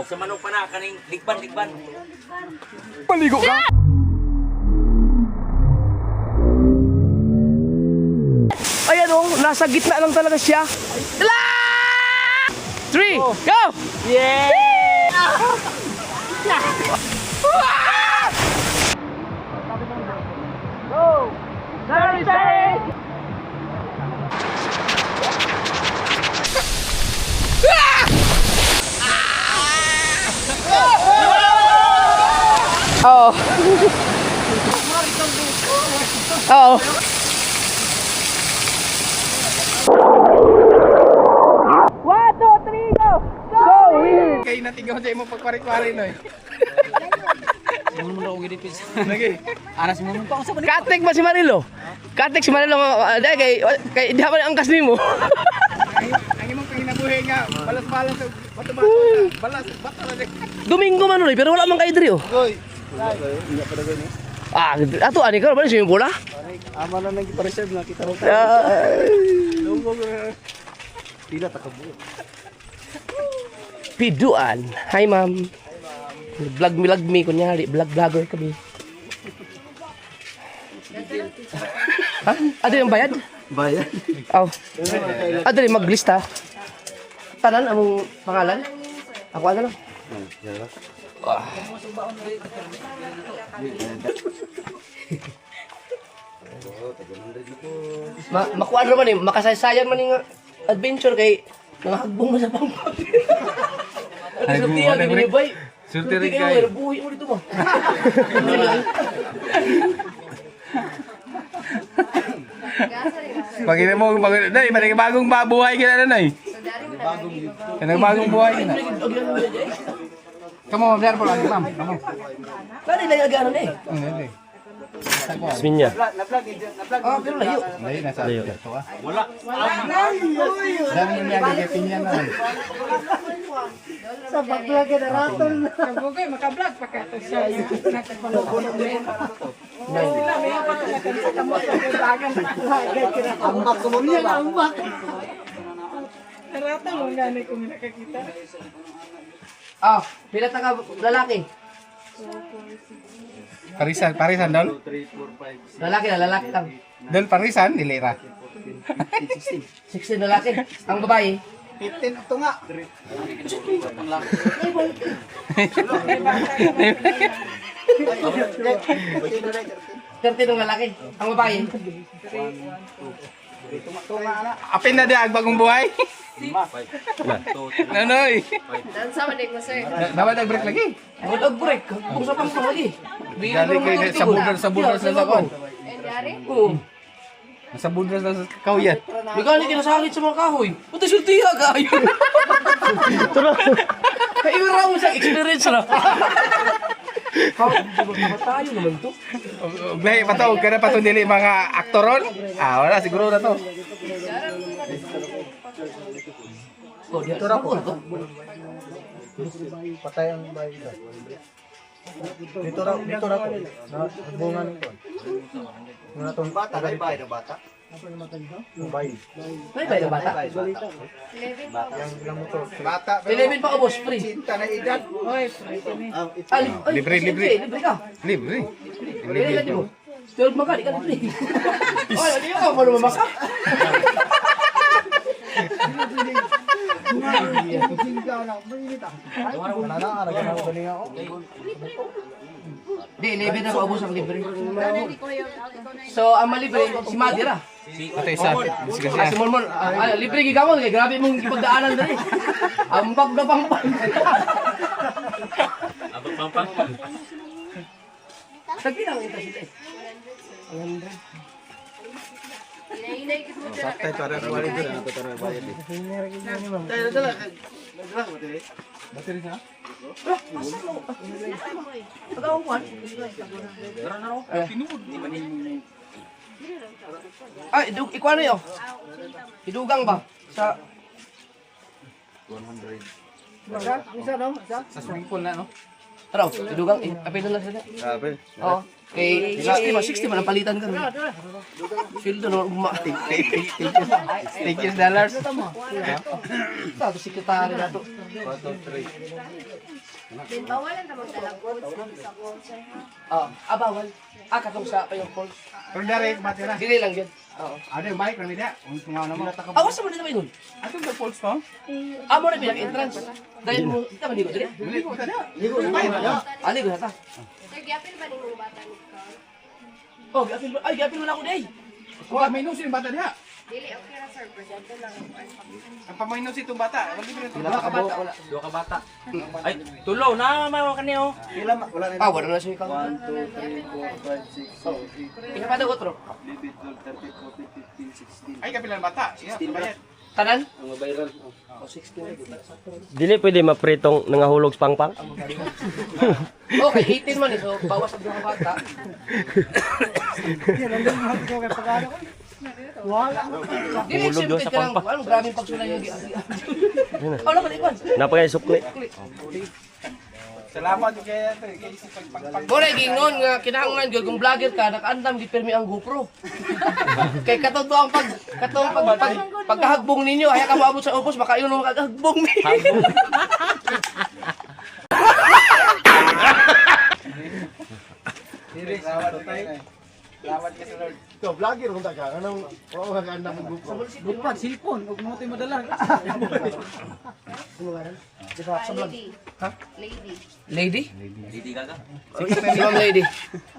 Sa manok pa na, kaning ligban. Paligo ka! Ayan o, nasa gitna lang talaga siya. 3, go! Yeah! Go! Sorry! Oo. Oo. One, two, three, go! Go! Kayo natigaw sa imo pagkwari-kwari no. Sumunod ako gilipis. Lagi. Anas mo pa ako sa manok. Katik ba si Marilo? Katik si Marilo. Kay di ba ang kasni mo? Ang imong panginabuhi nga balas-balas sa bato-bato. Balas bato na din. Domingo man ulit, pero wala man kayo diri oh. Goy. Iya pa dagan ni. Ato ani ka ba swimming pool ah? Ama na nang gipa-reserve na kita ro. Lungo pila ta kabuo. Piduan. Hi ma'am. Vlog me kunyari, vlogger kami. Ha? Ada yung bayad? Bayan. Oh. Ada rin maglista. Tanan among pangalan? Ako ano lang? Makuan ro man eh, makasaysayan man yung adventure kay nangahagbong mo sa pangpag. Ano sa tiyan ni bay? Sulti rin Kaya kay. buhay mo dito mo. Pagina mo dai bagong babuhay ka na nay. Bagong buhay ka na. Kamu biar pulang ma'am. Kamu. Lari na yung ano na eh. Hindi. Asmin niya. Ah, pero layo. Layo na sa ito ah. Wala. Dami niya gipinya na. Sa pag-vlog na raton. Kabugay, maka-vlog pa ka to siya. Nagpapalubon din. Sila, may pa to sa kamot sa bagan. Ambak ko mo ba? Ambak. Raton mo gani kung nakakita. Ah, pila ta ka lalaki? Parisan dol. Lalaki lang. Dol parisan dilira. 16 lalaki. Ang babae? 15 ito nga. 30 ng lalaki. Ang babae? Apin na diag bagong buhay. Nanoy. Sama din mo, sir. Dapat nag-break lagi. Mag break. Kung sa pangpang lagi. Dali kay sa budar sa sakon. Dari? Oo. Sa budar sa kauyan. Bigani kinasakit sa mga kahoy. Puti sultiha ka. Tara. Kaira mo sa experience na. Tayo naman to. May patawag ka na pa dili mga aktoron. Ah, wala siguro na to. Oh, dito ra ko. Patay ang bayi ka. Dito ra ko. Bunga nito. Mga tong bata, may bayi ng bata. Yung bayi. May bayad ang bata. Yung ilang motor. Bata. 11 pa ka boss, free. Cinta na edad. Oy, free ni. Libre. Libre ka. Libre. Libre ka mo. Pero magkali ka libre. Ay, ano yun? Ano mamaka? Di, 11 na paubos ang libre. So, ang malibre, si Madira. Ito isa. Ah, si Monmon, libre gigawon kay grabe mong ipagdaanan dali. Ambag na pangpang. Abang pang. Tagpinang ito sila eh. Patay para kuwari ko na para bayad. Tayo dala. Battery na? Pagawang kuwan. Ay, ikuha na yun. Idugang ba? Sa... Sa swimming pool na no? Taraw, idugang. Apin na lang sila. Grabe. Oo. Kay 60 man ang palitan ka. Sweldo na ugma. Thank you dollars. Sa to sekretary na to. Din bawalan ta magdala po sa sponsor ha. Bawal. Katong sa pa yung calls. Pero direct matira. Dili lang yun. Oo. Ano yung bike kami dia? Ang tungaw naman. Awas mo na naman yun. Ato ba false to? Amo na pinag entrance. Dahil mo, ita man ligo dili. Ligo ta dia. Ligo na. Ligo na ta. Sir, gyapil ba nimo bata ni ka? Oh, gapil mo na ako day. Wa may nusi yung bata dia. Dili okay ra sir, presente lang ang Ang pamaino si itong bata. Wala ba Wala ka bata, wala. Dua ka bata. Ay, tulo na mawa kaniyo. wala na. Wala na siya ikaw. 1 2 3 4 5 6 7 Ika pa daw otro. 11 12 13 14 15 16. Ay kapila ng bata. Yeah, bayad. Tanan? Ang mabayaran. Oh, 16. Dili pwede mapritong nangahulog sa pangpang. Okay, 18 man eh. So, bawas ang mga bata. Dili, Hulog daw siyempre sa ka lang. pangpang. Ano, maraming pagsulay yung ano ka, Ikwan? Napakay sukli. Salamat kay isip pagpag. Muna, gingon nga, kinahanglan yun, kung vlogger ka, nakaandam, di permi ang GoPro. Kay katotoo ang pagkahagbong ninyo, ayaw ka maabot sa upos, baka yun ang magkahagbong mi. Salamat kay Lord. Ito, vlogger kung taga. Anong ganda mong grupo? Bupad, silpon. Huwag mo tayo madala. lady. Ha? Lady. Lady? Hindi gaga. Si Ma'am Lady.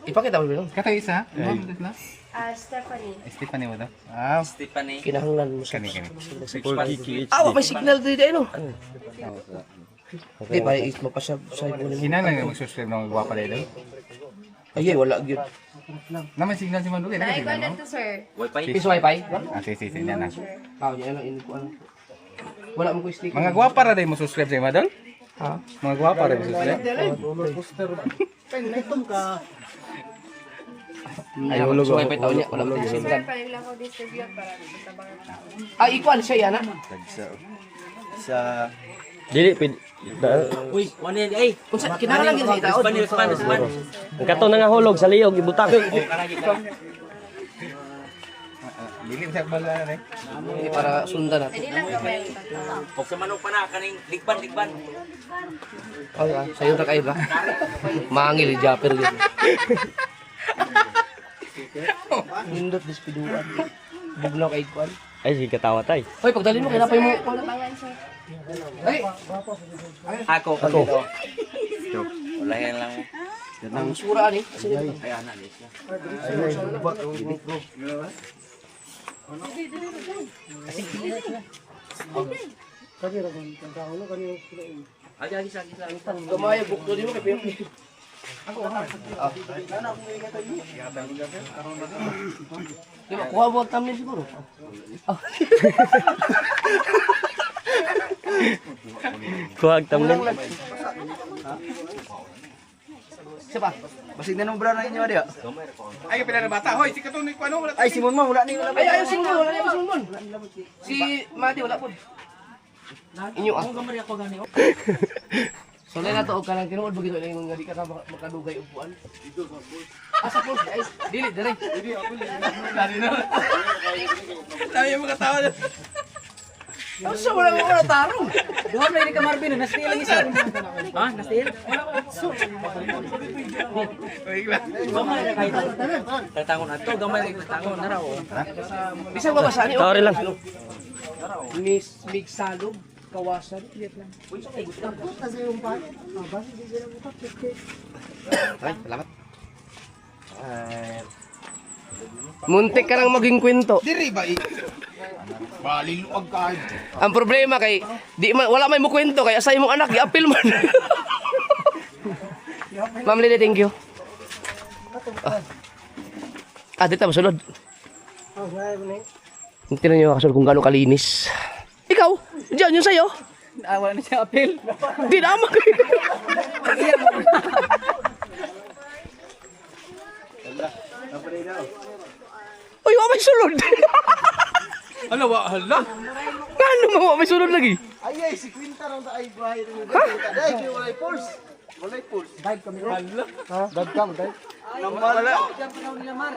Ipakita mo ba yun? Kato isa? Na? Stephanie. Stephanie mo to? Ah, Stephanie. Kinahanglan mo sa... kani. May signal dito ano? Hindi, pa mapasya sa mo. Sina lang mag-subscribe ng guwapa dito. Ay, wala yun. Naman signal si Manduki, Ay, naka-signal ko mo? to sir. Wi-Fi. Piso wifi? Sige, yan na. Yan lang, ini ko ano. Wala mo ko stick. Mga guwapa ra din mo subscribe sa Madol? Ha? Mga guwapa ra mo subscribe? Ay, hulog ako. Wifi tao niya, wala mo Sir, signal. paling lang ko distribute para sa Ah, ikuan siya yan ha? Sa... Dili pwede. Uy, ano yan? Ay, Unsa kinahanglan gyud sa itaod. Span. Ang kato nangahulog sa liyog ibutang. Oh, kanagi ka. Dili sa bala na eh. Hindi para sundan natin. Hindi lang gamay ang tatawa. Huwag sa manok pa na, kaning ligban. Ay, sayo ra kayo ba? Mangil japper yun. Nindot dispiduan. Bugnaw kay ikuan. Ay sige katawa tay. Hoy, pagdalin mo kinapay mo. Bangan sir. Ay, Ako. Wala yan lang. ang sura ni. Ay, anak. Agi, Gamay bukto di mo kay Pio. Di ba kuha mo ang thumbnail siguro? Kuhag tamlin. Siya pa. Basig na nung bra na inyo dia. Ay kapila ng bata. Hoy, si katunoy ko ano wala. Ay Simon mo, wala ni wala. Ay, ayun, Simon, wala ni Simon. Si Mati, wala po. Inyo ah. Gamari ako gani. So, na to, kanang kinuod mo gito, yung nga di ka na makadugay upuan. Asa po, ay, dili, dire. Dami yung mga tao. Asa, wala mo tarong. Duha na ni Marvin, na-steal lang isa. Ha? Na-steal? Gamay na kahit. Tatangon ato, gamay na tatangon na raw. Bisang babasaan ni Tawari lang. Miss Mig Salog, Kawasan. Ay, salamat. Muntik ka nang maging kwento. Diri ba i? Baliluag ka. Ang problema kay wala may mo kwento kay asay mong anak gi-appeal man. Ma'am Lily, thank you. Dito masulod. Tingnan niyo kasul kung gaano kalinis. Ikaw, diyan yun sa'yo. Wala na siya appeal. Di naman. Uy, wa may sulod. Ano wa hala? Ano mo wa may sulod lagi? Ay, si Quinta raw ay bahay rin. Ay, kaya wala pulse.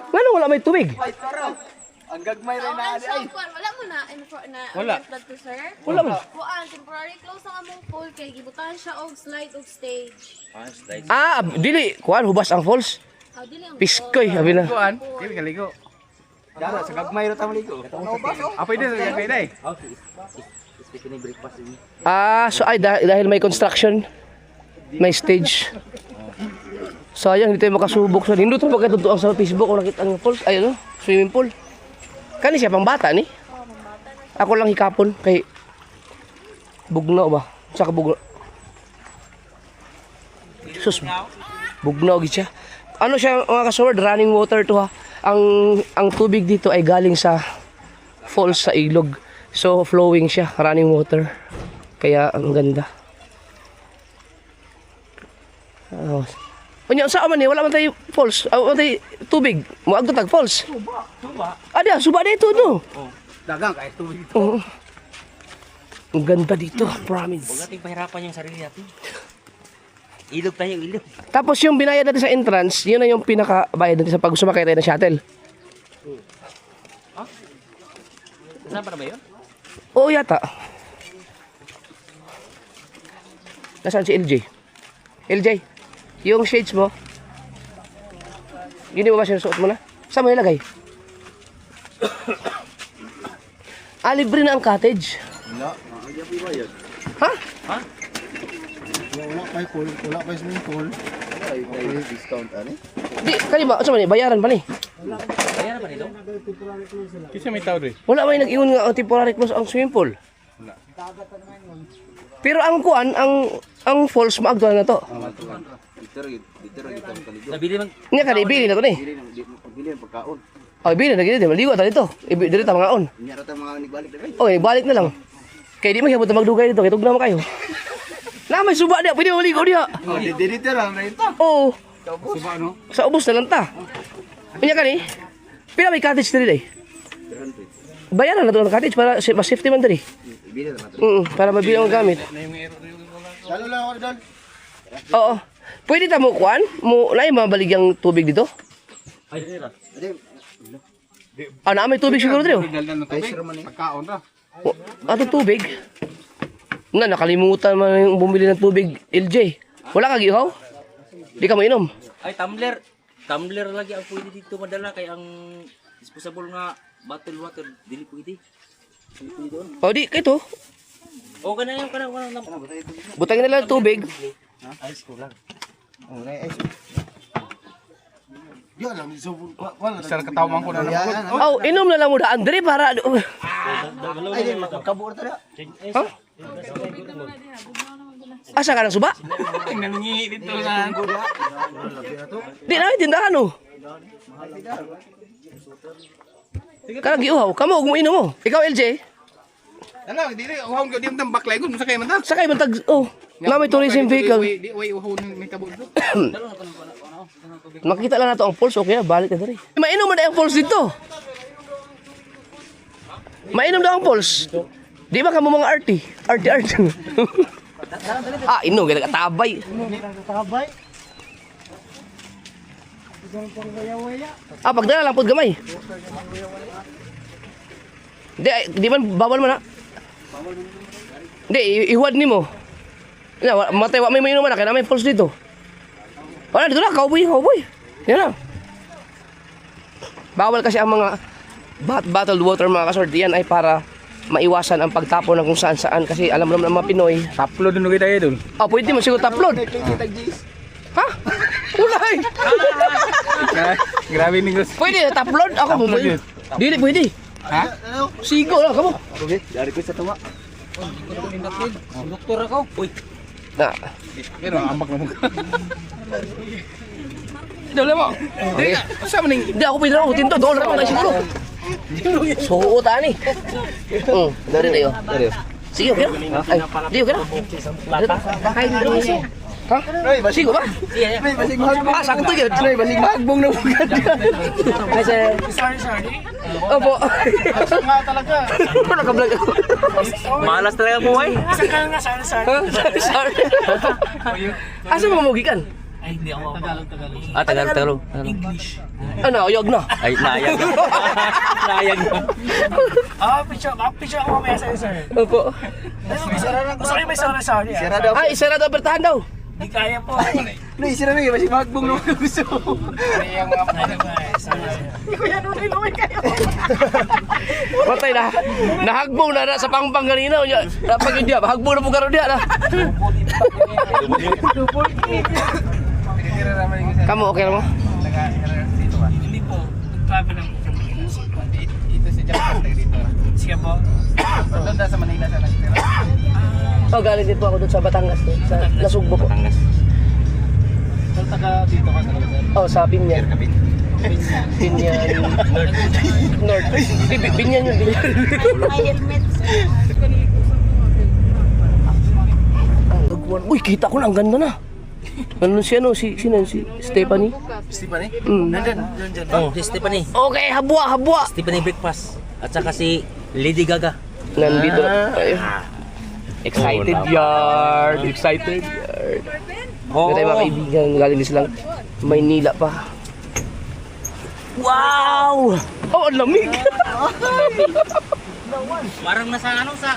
Ngano wala may tubig? Ang gagmay rin na Ang sound kuan, wala mo na Wala. flood to sir. Wala man. Kuan temporary close ang among pool kay gibutahan siya og slide og stage. Ah, dili kuan hubas ang falls. Dili ang Piskoy abi na. Kaya kaligo. Dara sa gagmay rin tamo ligo. Apa ito sa gagmay na eh? Ah, so ay dahil may construction, may stage. Sayang hindi tayo makasubok sa nindot pa kay tutuang sa Facebook o nakita ang falls, ay ano, swimming pool. Kani siya pang bata ni? Ako lang hikapon kay bugnaw ba? Saka bugnaw. Sus. Bugnaw gid siya. Ano siya mga kasword, running water to ha. Ang tubig dito ay galing sa falls sa ilog. So flowing siya, running water. Kaya ang ganda. Oh. Unya sa man ni wala man tay falls, wala tay tubig. Moagto tag falls. Suba. Ada, suba dito no. Dagang kay tubig. Oo. Ang ganda dito, promise. Huwag nating pahirapan yung sarili natin. Ilog tayo, ilog. Tapos yung binayad natin sa entrance, yun na yung pinakabayad natin sa pag sumakay tayo ng shuttle. Saan pa na ba yun? Oo yata. Nasaan si LJ? LJ, yung shades mo, hindi mo ba sinusuot mo na? Saan mo nilagay? Libre na ang cottage. Ha? Wala pa pool, wala pa swimming pool. Ay, discount ani. Di, kani ba? Saan man bayaran pa ni? Bayaran pa nito? Kasi may tao rin. Wala may nag-ingon nga ang temporary close ang swimming pool. Pero ang kuan, ang falls maagdo na to. Nabili man. Nya kani bili na to ni. Bili ang pagkaon. Oh, bili na gid maligo ta dito. Dili ta mga on. Inya ra ta mga nagbalik na. Oh, balik na lang. Kay di man hiyabot magdugay dito, kay tugnaw man kayo. Na may suba dia, pwede maligo dia. Oh, dito ra na ito. Oh, Suba no. sa ubos na lang ta. Nya kani. Pila may cottage diri day. Bayaran na to ang cottage para mas safety man diri. Bili na to. Para mabili ang gamit. Lalo lang ako doon. Oo. Pwede ta mo kuan? Mo nay mabalik ang tubig dito? Na may tubig siguro dito. Pagkaon ra. Ato tubig. Na nakalimutan man yung bumili ng tubig, LJ. Wala kang ihaw? Di ka mainom. Ay, tumbler. Tumbler lagi ang pwede dito madala kay ang disposable nga bottle water dili pwede. Dili pwede doon. O di, kay to. O kana yung kana Butangin na lang ng tubig. Ice ko lang. Oh, na ice. Yan lang, wala. Sir katawan ko na lang. Oh, inom na lang mo da Andre para Ay, magkabuor ta. Ha? Asa ka ng suba? Nangingi dito sa Di na tindahan oh. Karang giuhaw, kamo ug mo inom mo. Ikaw LJ, Ano, dili uhon ko di mo baklay ko sakay man ta. sakay man tag na may tourism vehicle. Di way uhon may kabuor do. Makita lang nato ang falls, okay, balik na diri. Mainom man ang falls dito. Mainom daw ang falls. Di ba kamo mga arty? Arty. Inom gila ka tabay. Tabay. Pagdala lang pud gamay. Di man bawal man na. Di ihuwad nimo. Na matay wa may mainom na kay na may falls dito. Wala dito na cowboy. Yan na. Bawal kasi ang mga bottled water mga kasort. Yan ay para maiwasan ang pagtapon ng kung saan kasi alam naman ng mga Pinoy. Taplo dun kita doon. Pwede mo siguro upload. Ha? Ulay. Grabe ni Gus. Pwede upload ako mo. Dili pwede. Ha? Sigo lang kamo. Okay, dari ko sa tuwa. Doktor ako. Uy, Na. Pero ambak na mo. Dole mo. Di sa maning di ako pwede ako tinto doon lang siguro. Suot ani. Dari tayo. Sige, okay. Ay, di okay na. Ay, Ha? Noy, Sigo ba? Noy, basig mahagbong. Ah, sakto yun. Noy, basig mahagbong na bugad. Ay, sir. Opo. Nga talaga. Nakablog ako. Malas talaga buhay. Ha? Sorry. Asa mo mamugikan? Ah, Tagalog. Ano, oyog na. Ay, nayag. Nayag na. Picture ako mamaya sa'yo, sir. Opo. Gusto kayo may sorry. Sira daw. Ay, isa na daw, bertahan daw. Hindi kaya po. Noy, sira Noy, basig mahagbong na gusto. Kaya yung mga pangalan mo eh. Kuya Nunoy kayo. Patay na. Nahagbong na sa pangpang kanina. Pag yun diya, hagbong na po karoon diya na. Kamu, okay na mo? Hindi po. Nag-travel lang po. Ito si Jack dito. Sige po. Doon sa Manila sa nagtira. Oh, galing din po ako doon sa Batangas. Sa Nasugbo po. So taga dito ka sa Oh, sa Binyan. Kabin. Binyan. North. Binyan yun, Binyan. May helmet. Uy, kita ko na, ang ganda na. Ano si ano, sino si Stephanie? Stephanie? Nandun. Oh, si Stephanie. Okay, habwa. Stephanie Breakfast. At saka si Lady Gaga. Nandito na tayo. Excited yard. Excited yard. Oo. May tayo mga kaibigan, galing din silang Maynila pa. Wow! Oh, ang lamig! Parang nasa ano sa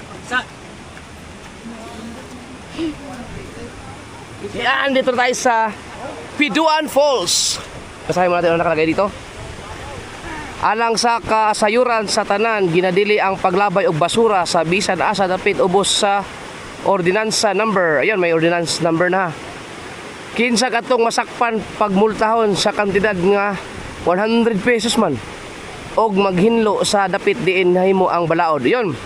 Yan, dito tayo sa Piduan Falls. Basahin mo natin ang nakalagay dito. Alang sa kasayuran sa tanan, ginadili ang paglabay og basura sa bisan asa dapit ubos sa ordinansa number. Ayun, may ordinance number na. Kinsa katong masakpan pagmultahon sa kantidad nga 100 pesos man og maghinlo sa dapit diin himo ang balaod. Ayun.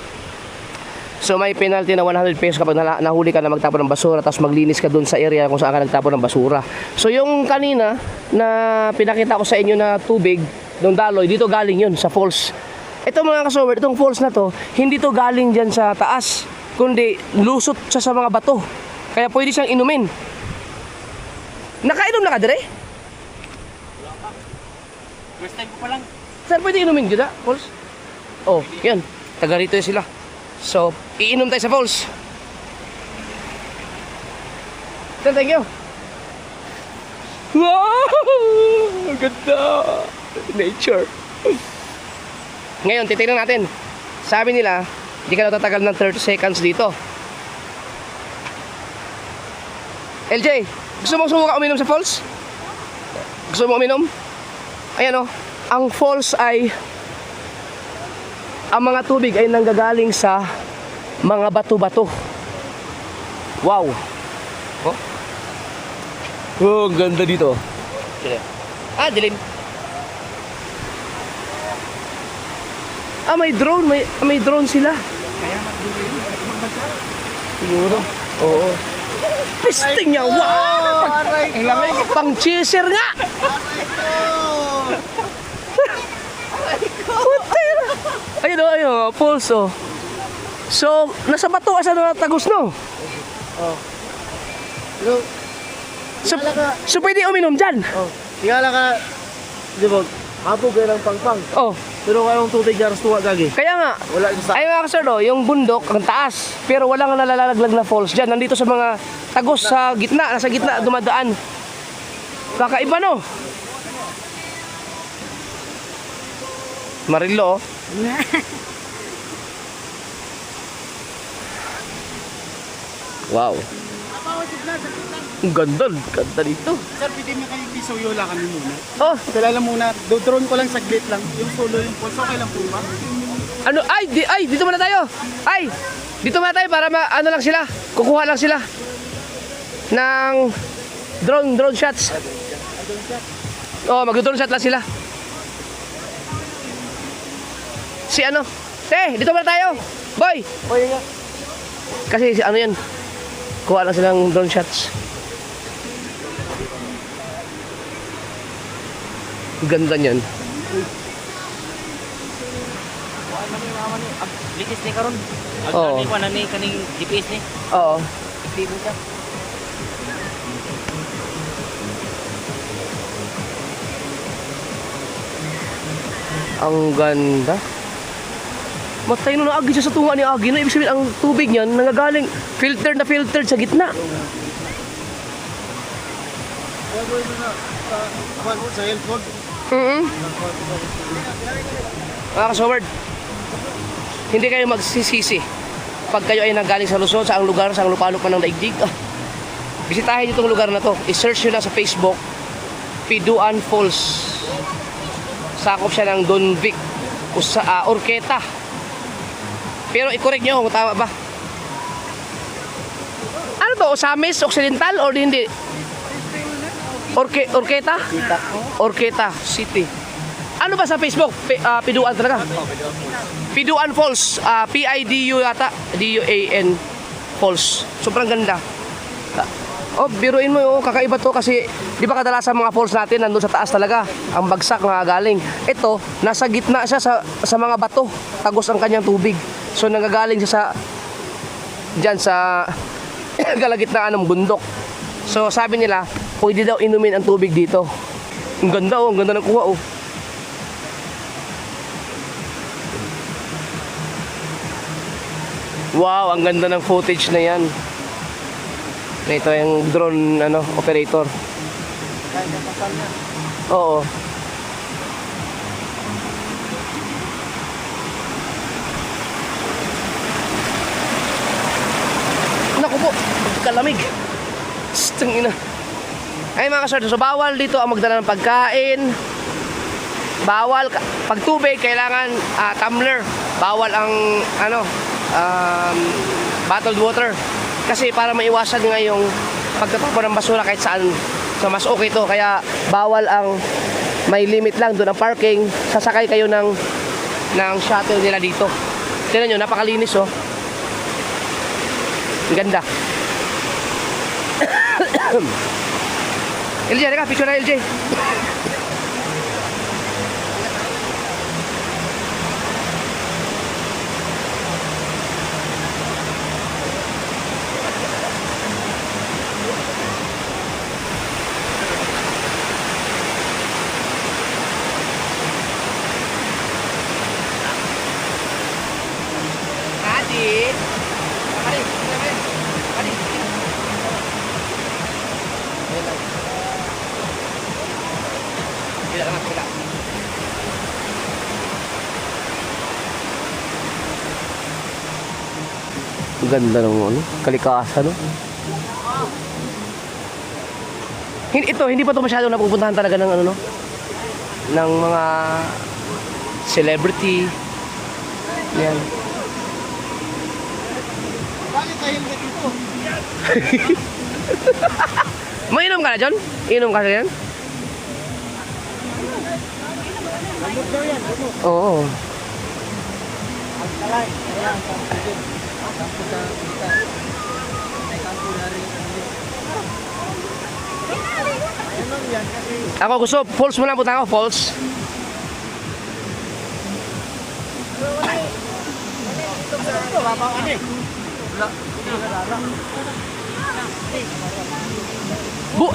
So may penalty na 100 pesos kapag nahuli ka na magtapon ng basura tapos maglinis ka dun sa area kung saan ka nagtapon ng basura. So yung kanina na pinakita ko sa inyo na tubig, nung daloy, dito galing yun sa falls. Ito mga kasober, itong falls na to, hindi to galing dyan sa taas, kundi lusot siya sa mga bato. Kaya pwede siyang inumin. Nakainom na ka dire? first time ko pa lang. Saan pwede inumin dyan falls? Oh, yan. Taga rito sila. So, iinom tayo sa falls. Thank you. Wow! Ang ganda! Nature. Ngayon, titignan natin. Sabi nila, hindi ka na tatagal ng 30 seconds dito. LJ, gusto mong sumuka uminom sa falls? Gusto mo uminom? Ayan o, ang falls ay ang mga tubig ay nanggagaling sa mga bato-bato. Wow. Oh. Oh, ang ganda dito. Ah, dilim. Ah, may drone, may drone sila. Siguro. Oo. Pisting niya. Wow! Ang lamig. Pang chaser nga. Ayun o, ayun o, pulse o. So, nasa bato asa na tagos no? Oh. So pwede uminom dyan? Oh. Tingala ka, di ba, hapog kayo ng pangpang. Oh, Pero kayong tubig garas tuwa gagi. kaya nga. Wala yung sa... Ay mga kasar no, yung bundok, ang taas. Pero wala nga nalalaglag na falls dyan. Nandito sa mga tagos sa gitna, nasa gitna dumadaan. Kakaiba no? Marilo oh. Wow. Ang ganda dito. Sir, pwede mo kayo isuyo lang kami muna. Oh, Kilala muna, drone ko lang saglit lang. Yung solo yung pulse, okay lang po ba? ano, ay, dito muna tayo. Ay, dito muna tayo para ano lang sila. Kukuha lang sila ng drone shots. Oh, mag-drone shot lang sila. Si ano? Dito muna tayo. Boy. Kasi si ano yan. Kuha lang silang drone shots. Ganda niyan. Litis ni karon. Oo. Ang ko na ni kaning GPS ni. Oo. Ipibo siya. Ang ganda. Matay no, naagi siya sa tunga ni Agi. No, ibig sabihin, ang tubig niyan, nangagaling, filtered na filtered sa gitna. Sa helpful. Mga kasaward, hindi kayo magsisisi pag kayo ay nanggaling sa Luzon, sa ang lugar, sa ang lupalop man ng daigdig. Bisitahin itong lugar na to. I-search nyo na sa Facebook, Piduan Falls. Sakop siya ng Don Vic, Orqueta. Pero i-correct nyo kung tama ba. Ano to? Osamis? Occidental? Or hindi? Orqueta? Orqueta City. Ano ba sa Facebook? Piduan talaga? Piduan Falls. P-I-D-U yata. D-U-A-N Falls. Sobrang ganda. Oh, biruin mo yung kakaiba to kasi di ba kadalasan mga falls natin nandun sa taas talaga ang bagsak mga galing. Ito, nasa gitna siya sa mga bato. Tagos ang kanyang tubig. So nanggagaling siya sa diyan sa kalagitnaan ng bundok. So sabi nila, pwede daw inumin ang tubig dito. Ang ganda oh, ang ganda ng kuha oh. Wow, ang ganda ng footage na yan. Ito yung drone operator. Oo. Naku po, kalamig. Tangina. Ay mga kasardo, so bawal dito ang magdala ng pagkain. Bawal pag tubig kailangan tumbler. Bawal ang bottled water. Kasi para maiwasan nga yung pagtatapon ng basura kahit saan. So mas okay to. Kaya bawal ang may limit lang doon ang parking. Sasakay kayo ng shuttle nila dito. Tingnan nyo, napakalinis oh. Ang ganda. LJ, reka, picture na LJ. Ang ganda ng kalikasan, no? Hindi pa to masyadong napupuntahan talaga ng ng mga celebrity. Yan. Bakit tayo hindi dito? Mainom ka na, John? Inom ka na yan? Gamot daw yan, gamot. Oo. Ang talay. Ayan, kampo sa kita. May kampo na rin. Ano yan kasi... Ako gusto, falls muna punta ako, falls.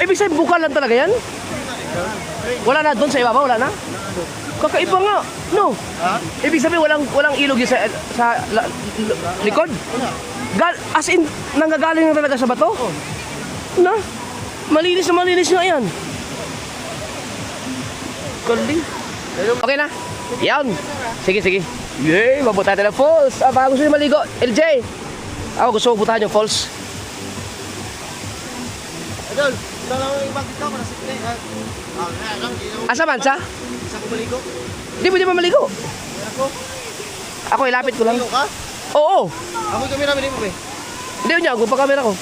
Ibig sabihin bukal lang talaga yan? Wala na doon sa ibabaw, wala na? Kakaiba nga, no? Ibig sabihin walang ilog yun sa likod? As in, nanggagaling na talaga sa bato? Na? Malinis nga yan. Galing. Okay na? Yan. Sige. Yay, mabuta tayo ng falls. Baka gusto nyo maligo. LJ. Ako gusto ko butahan yung falls. Idol, ito lang yung ibang ikaw para simple. Asa man sa? Isa ko maligo. Di mo maligo. Ako? Ako ilapit ko lang. Maligo ka? Oo. Ako yung kamera mo eh. Hindi niya, pa camera ko.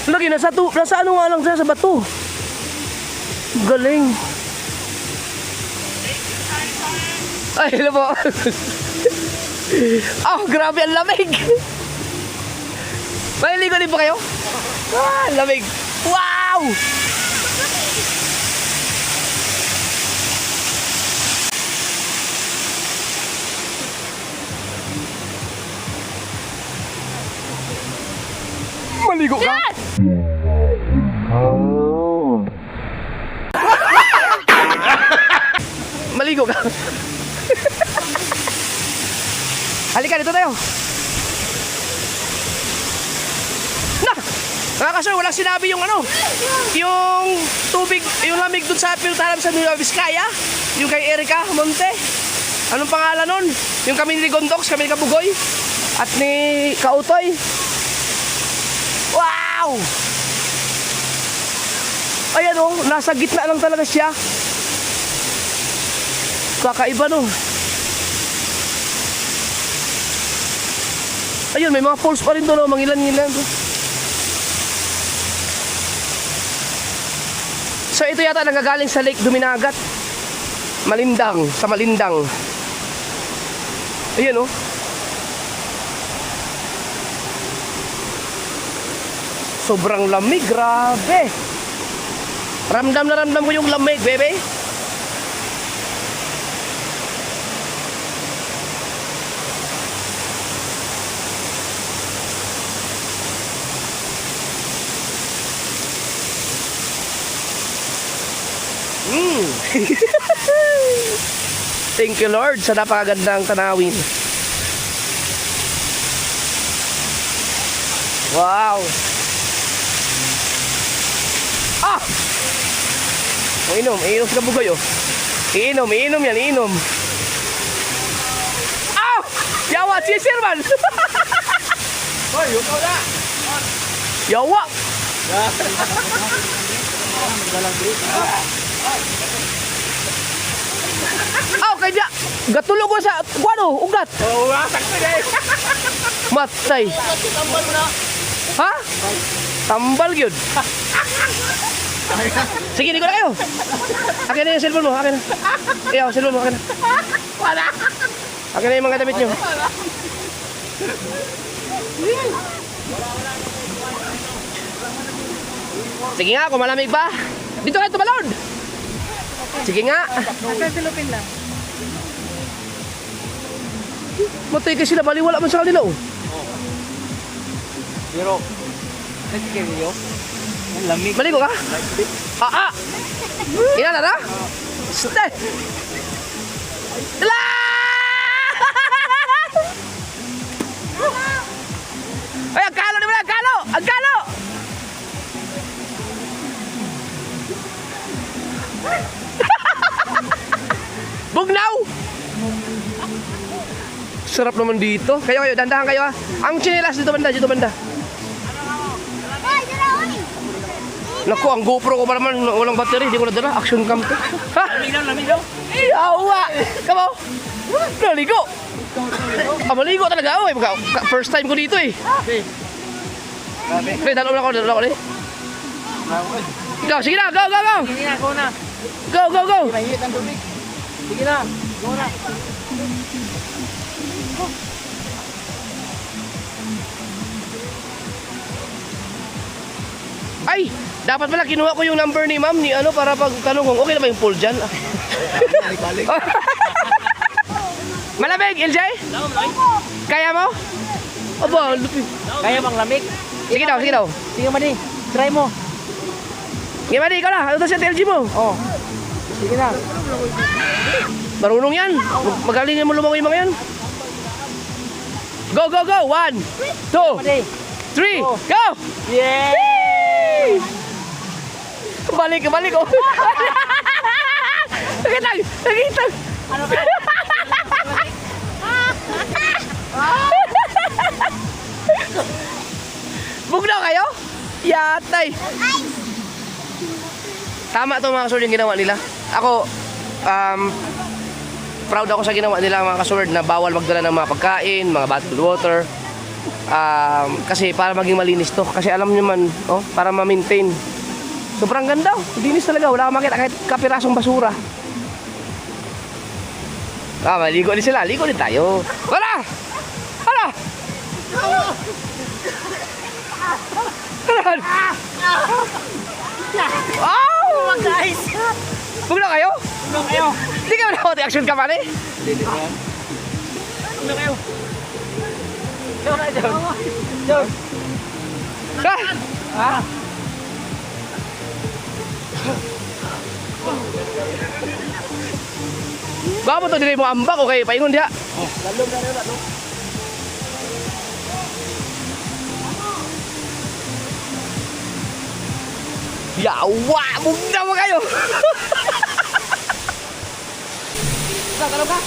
Lagi, nasa ano nga lang siya sa bato. Galing. Ay, hello po. Oh, grabe ang lamig. Maliligo din po kayo? Ah, lamig. Wow! Maligo ka? Yes! maligo ka. Halika, dito tayo. Na! Mga kasur, walang sinabi yung ano, yung tubig, yung lamig dun sa pinuntahan sa Nueva Vizcaya, yung kay Erica Monte. Anong pangalan nun? Yung kami ni Gondox, kami ni Kabugoy, at ni Kautoy. Wow! Ayan o, nasa gitna lang talaga siya. Kakaiba no. Ayun, may mga falls pa rin doon, mangilan-ngilan. So ito yata nagagaling sa Lake Duminagat. Malindang, sa Malindang. Ayun oh. Sobrang lamig, grabe. Ramdam na ramdam ko yung lamig, bebe. Thank you Lord sa napakagandang tanawin. Wow. Ah! Iinom sa Kabugoy oh. Iinom yan, iinom. Ah! Yawa, si Sirman. Hoy, yuko na. Yawa. Aw, kaya gatulog ko sa kuano, ugat. Oo, sakto day. Matay. Ha? Tambal gyud. Sige, di ko na kayo. Akin na yung cellphone mo, akin na. Iyaw, cellphone mo, akin na. Wala. Akin na yung mga damit nyo. Sige nga, kung malamig pa. Dito kayo tumalon. Sige nga. Nakasilupin lang. Matay kasi na baliwala man sa kanila oh. Pero, kasi kayo, ang lamig. Maligo ka? Ina na na? Stay! La! Ay, ang kalo di mo na, ang kalo! Ang kalo! Bugnaw! Sarap naman dito. Kayo, dandahan kayo ha. Ang chinelas dito banda, dito banda. Naku, ang GoPro ko pa naman, walang battery, hindi ko nadala. Action cam to. Ha? Lamig daw. Yawa! Kamo? Naligo! Maligo talaga ako eh. First time ko dito eh. Pre, dalaw na ako eh. Ikaw, sige na, go! Sige na, go na. Go! Mahihit ang tubig. Sige na, go na. Ay! Dapat pala kinuha ko yung number ni ma'am ni ano para pag tanong kung okay na ba yung pool dyan. Malamig, LJ? Kaya mo? Aba, lupi. Kaya bang lamig? Sige daw. Sige, Madi. Try mo. Sige, Madi, ikaw na. Ano to siya LG mo? Oh. Sige na. Marunong yan. Magaling mo lumangoy mga yan. Go! 1, 2, Madi. 3, go! Yay! Balik oh. Nakitang. Ano ba? Bugnaw kayo? Yatay. Tama to mga kasword yung ginawa nila. Ako, proud ako sa ginawa nila mga kasword na bawal magdala ng mga pagkain, mga bottled water. Kasi para maging malinis to. Kasi alam nyo man, para ma-maintain. Sobrang ganda. Linis talaga. Wala kang makita kahit kapirasong basura. Maligo din sila. Ligo din tayo. Wala! Oh! Guys! Bugnaw kayo? Bugnaw kayo! Hindi ka na action ka mali? Bugnaw kayo! John! Ha? Gamo to dili mo ambak okay paingon diha. Yawa, bugna mo kayo. Talon ka?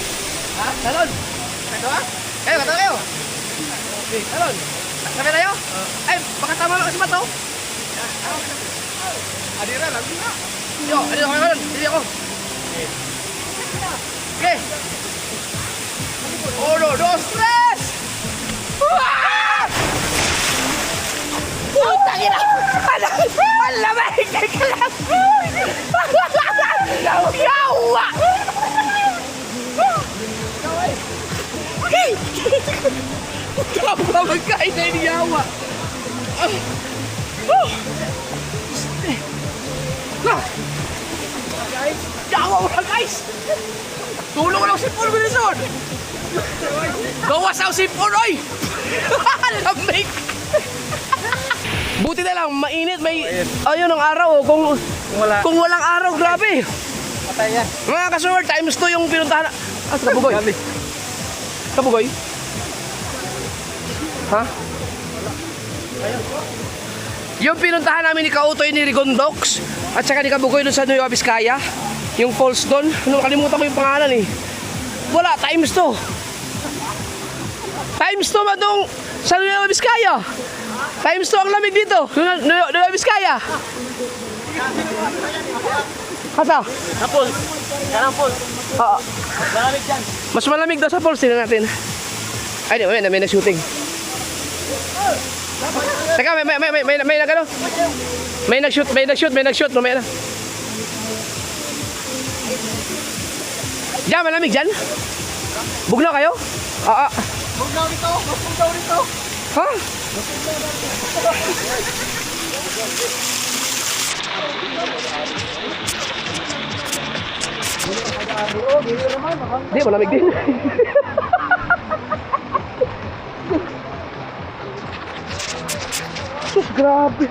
Ha? Talon? Talon ka? Kayo, talon kayo. Talon. Sabi tayo? Ay, baka tama lang kasi bato. Adira, lagi na. Yo, adira ako kayo. Dili ako. Okay. Uno, dos, tres! Wah! Putang ina! Alamay! Teka lang! Yawa! Kapag magkain na yung yawa! Yawa mo na guys! Tulong ko lang si Paul Wilson! Gawas ako si Paul, oy! Lamig! Buti na lang, mainit, may... Ayun ang araw, oh. Kung walang araw, grabe! Patay yan. Mga kasumar, times 2 yung pinuntahan na... Ah, sa Kabugoy? Kabugoy? Ha? Yung pinuntahan namin ni Kautoy ni Rigondox at saka ni Kabugoy doon sa Nueva Vizcaya, yung falls doon, nakalimutan ko yung pangalan eh. Wala, times 2. Times 2 madong sa Nueva Vizcaya. Times 2 ang lamig dito, Nueva Vizcaya. Kasa? Sa pool. Karang pool. Oo. Malamig dyan. Mas malamig daw sa falls, tingnan natin. Ay, may na-shooting. Teka, may nagano? May nag-shoot, mamaya na. Diyan, malamig dyan? Bugnaw kayo? Oo. Bugnaw dito. Ha? Di, malamig din. Sus, grabe.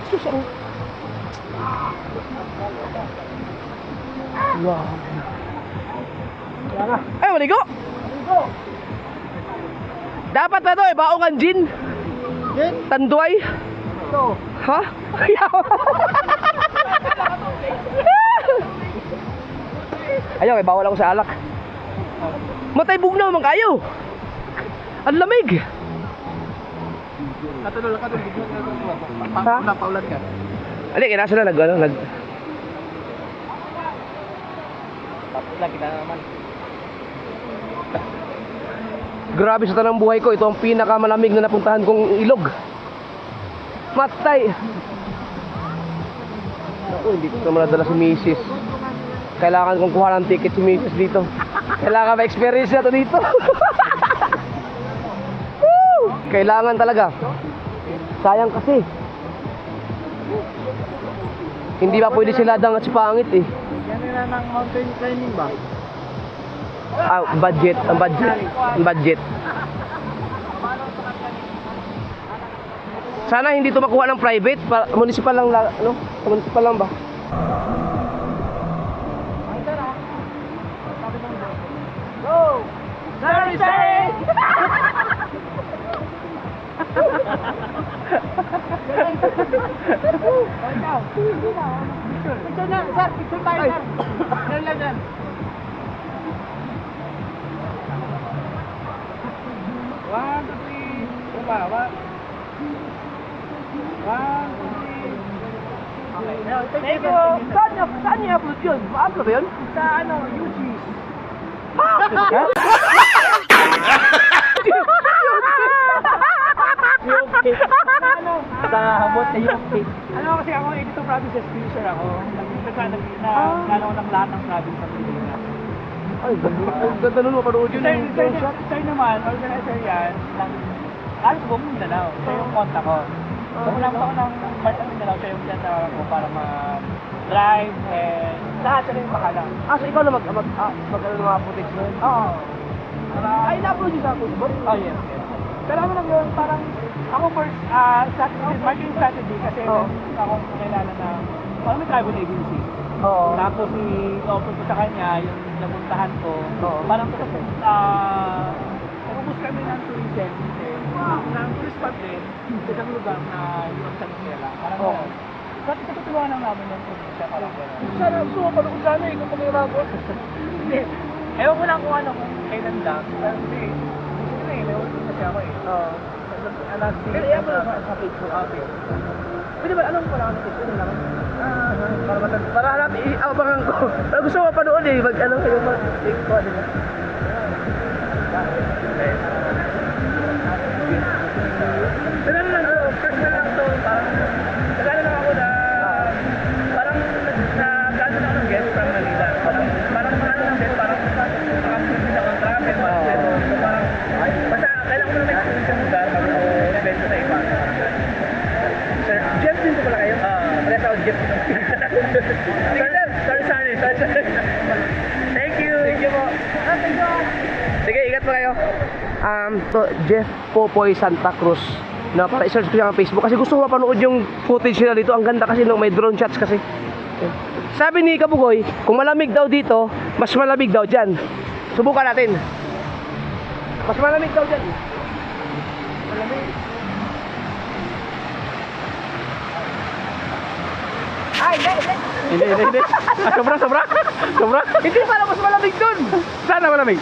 Sus, ang... Wow. Ay, maligo! Dapat na to eh, baongan gin. Gin? Tanduay. Ito. Ha? Ayaw, eh, bawal ako sa alak. Matay bugnaw man kayo. Ang lamig. Natulog ka doon. Ha? Paulan ka. Ali, kinasa na nag... Lagi na naman. Grabe sa tanang buhay ko, ito ang pinakamalamig na napuntahan kong ilog. Matay. Ako, hindi ko naman nadala si Mrs. Kailangan kong kuha ng ticket si Mrs. dito. Kailangan ma-experience na to dito. Woo! Kailangan talaga. Sayang kasi. Hindi ba pwede sila dangat si pangit eh. Yan na ng mountain climbing ba? Ah, budget. Sana hindi to makuha ng private, municipal lang, ano? Municipal lang ba? Go! Sorry, sorry! Picture na, sir. Picture tayo, sir. Diyan lang dyan. One, two, three. Ano ba? One, two, three. Okay. Thank you. Saan niya upload yun? Ma-upload ba yun? Sa ano, UG's. Ano? Sa hamot na yung cake. Ano kasi ako, 82 provinces finisher ako. Nagkano ko ng lahat ng province sa Pilipinas. Ay, ganda nun mapanood yun. Sir naman, organizer yan ng alas buong Mindanao. Siya yung contact ko. So, lang ako ng part ng Mindanao, siya yung dyan ko para ma-drive and lahat siya yung makalang. Ah, so ikaw na mag-ano ng mga footage mo yun? Oo. Ay, na-upload yun sa Facebook? Oh, yes. Pero ano lang yun, parang ako first, marketing strategy kasi Oo. akong kilala na parang may travel agency. Oo. Tapos i-offer ko sa kanya yung napuntahan ko. Oo. Parang ubus kami ng tourism. Ng tourist spot din. Sa isang lugar na yung sa Nutella. Parang Oo. Bakit katutulungan lang namin yung probinsya? Parang gano'n. Sana, gusto ko pa kung sana eh, kung pangirago. Hindi. Ewan ko lang kung kailan lang. Pero hindi. Gusto na eh, may ulit kasi ako eh. Oo. Pero iyan mo sa Facebook. Pwede ba, anong wala ka na Facebook lang? Para hanapin, abangan ko. Pero gusto ko mapanood eh, mag-ano kayo, mag-take ko, di ba? Pero ano lang, personal lang to, parang nagano lang ako na parang nagano lang ako ng guest from Manila. Parang mga ano lang din, parang makapunta ako ng travel, so parang basta kailangan ko na may experience yung lugar bago ko ibento sa iba. Sir, Jeff din ko pala kayo? Parehas ako Jeff din. Sige sir, sorry. Thank you. Thank you po. Sige, ingat po kayo. To Jeff Popoy Santa Cruz. Na para i-search ko siya sa Facebook kasi gusto ko mapanood yung footage nila dito. Ang ganda kasi nung may drone shots kasi. Sabi ni Kabugoy, kung malamig daw dito, mas malamig daw dyan. Subukan natin. Mas malamig daw dyan. Malamig. Ay, hindi. Sobra. Hindi, para mas malamig dun. Sana malamig.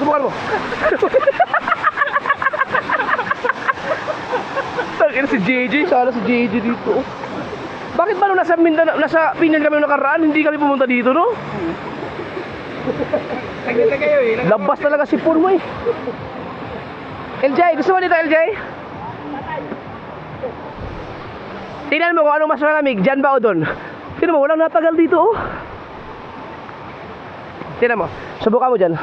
Subukan mo. Tangina si JJ, sana si JJ dito. Bakit ba nung nasa Mindanao, nasa Pinan kami nung nakaraan, hindi kami pumunta dito, no? Nagkita kayo eh. Labas talaga si Paul mo eh. LJ, gusto mo dito LJ? Tingnan mo kung ano mas malamig, dyan ba o doon? Tingnan mo, walang natagal dito oh. Tingnan mo, subukan mo dyan.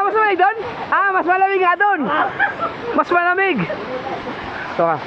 Mas malamig doon? Mas malamig nga doon. Mas malamig. Ito ka.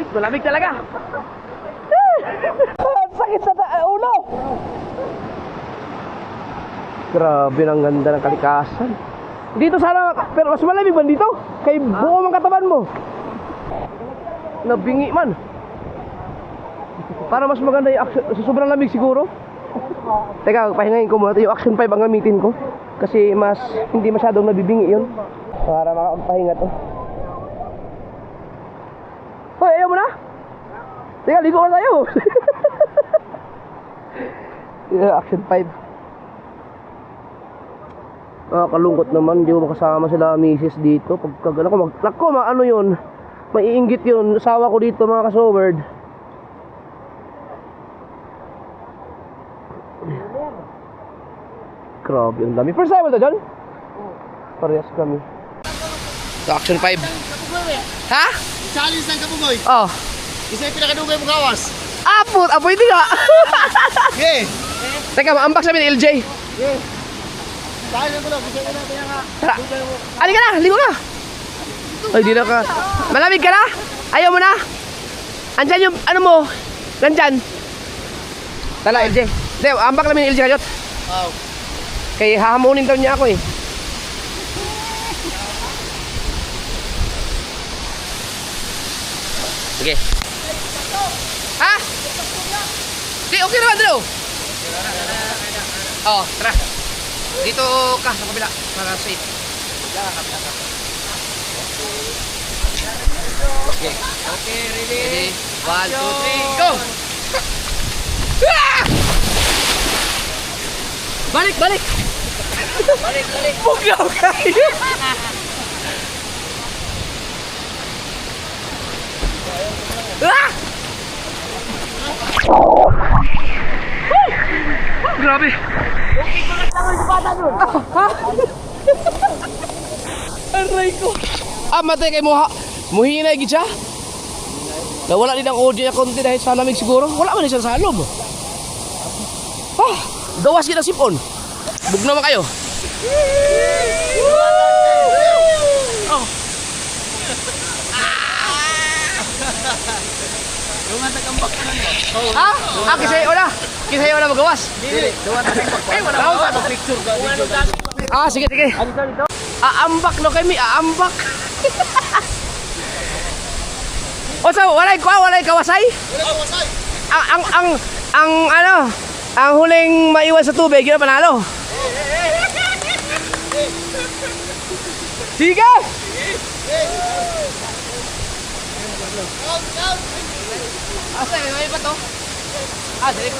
Malamig talaga. Sakit sa ulo. Grabe, ang ganda ng kalikasan. Dito sana, pero mas malamig man dito. Kay buo mang katawan mo. Nabingi man. Para mas maganda yung action, sobrang lamig siguro. Teka, pahingayin ko muna. Yung Action 5 ang gamitin ko. Kasi mas, hindi masyadong nabibingi yun. Para makapagpahinga to. Hoy, ayaw mo na? Teka, ligo na tayo. Action 5. Kalungkot naman, hindi ko makasama sila misis dito. Pagkagala ko, ano yun? Maiinggit yun. Asawa ko dito mga kasoward. Grabe, ang dami. First time mo ito, John? Parehas kami. So, Action 5. Ha? Challenge ng Kabugoy. Oh. Isa yung pinakadugay mo gawas. Pwede nga. Okay. Teka, ma-unbox namin ni LJ. Dahil ko lang, gusto ko natin nga. Tara. Halika na, ligo na. Ay, di na ka. Malamig ka na? Ayaw mo na? Andyan yung, ano mo? Nandyan. Tala, LJ. Hindi, unbox namin ni LJ kayot. Wow. Kaya hahamunin daw niya ako eh. Sige. Ha? Di, okay naman, Drew. Oh, tara. Dito ka, sa kabila. Para safe. Okay. Okay, ready? 1, 2, 3, go! Ah! Balik, balik! Balik! Buglaw kayo! Ah! Grabe! Aray ko! Ah, matay kay Moha! Muhinay gid siya? Nawala din ang audio niya konti dahil sa lamig siguro. Wala man siya sa loob. Ah, dawas kita sipon. Bug naman kayo. Oh. Ah, kisayo na. Kisayo na magawas. Wala pa picture ka. Ah, sige. Aambak no kami, aambak. O so, walay kawasay? Ang huling maiwan sa tubig, yun ang panalo. Sige! Asa, may ba to? Ah, sige.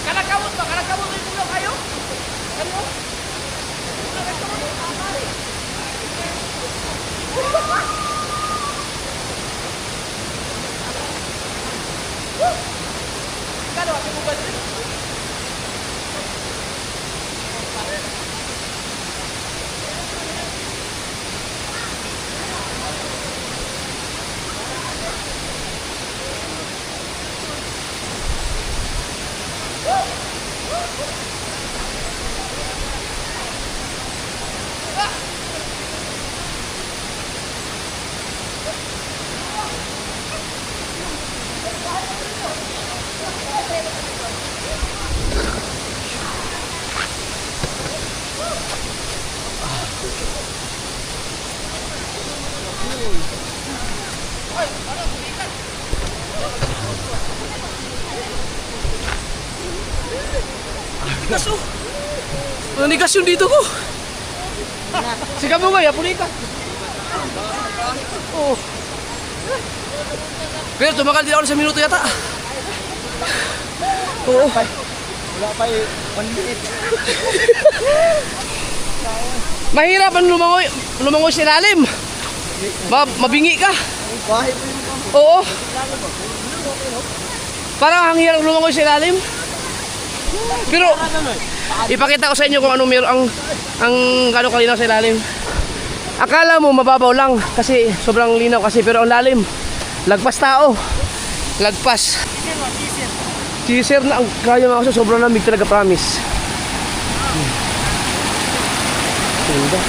Kalakawot ba? Kalakawot may pulo kayo? Ano? Kano ako mo ba din? Nigas oh! Nigas yung dito ko! Sigaw mo nga, yapulita! Oh! Pero tumagal din ako sa minuto yata! Oo! Wala pa 1 minute. Mahirap ang lumangoy sa ilalim! Mabingi ka! Oo! Parang ang hirap lumangoy sa ilalim! Pero ipakita ko sa inyo kung ano meron ang gano'ng kalinaw sa ilalim. Akala mo mababaw lang kasi sobrang linaw kasi, pero ang lalim. Lagpas tao. Lagpas. Teaser na ang kaya mga kasi sobrang lamig talaga, promise. Ganda.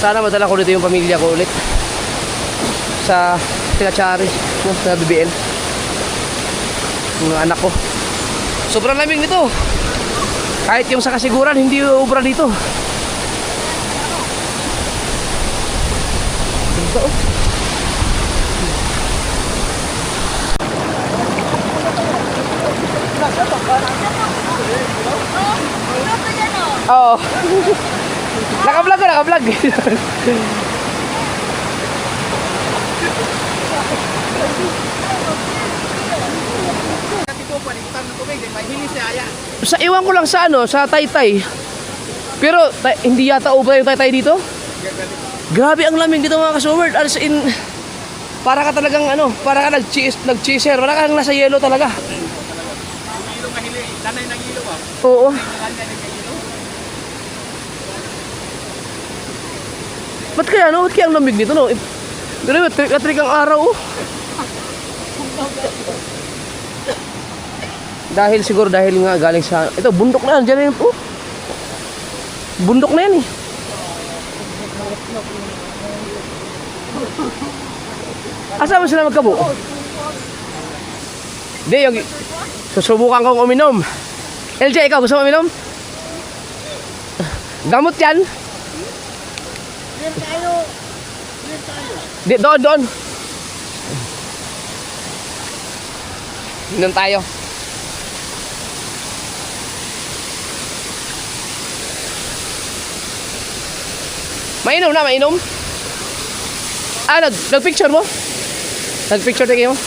Sana madala ko dito yung pamilya ko ulit sa Tinachari, no, sa BBN, yung mga anak ko. Sobrang lamig nito. Kahit yung sa kasiguran, hindi ubra dito. Ganda oh. Oo. Naka-vlog ko, naka-vlog. Sa iwan ko lang sa ano, sa Taytay. Pero hindi yata ubra yung Taytay dito. Grabe ang lamig dito mga ka-Summer. As in, para ka talagang ano, para ka nag-cheeser, para ka nasa yelo talaga. Oo. Ba't kaya no? Ba't kaya ang lamig dito no? Pero katrik ang araw oh. Dahil siguro dahil nga galing sa ito bundok na yan, diyan na yun po. Bundok na yan eh. Asa mo sila magkabo? Hindi, yung susubukan kong uminom. LJ, ikaw gusto mo uminom? Gamot yan? Di, doon. Inom tayo. Mainom na, mainom. Ah, nag-picture mo? Nag-picture tayo mo?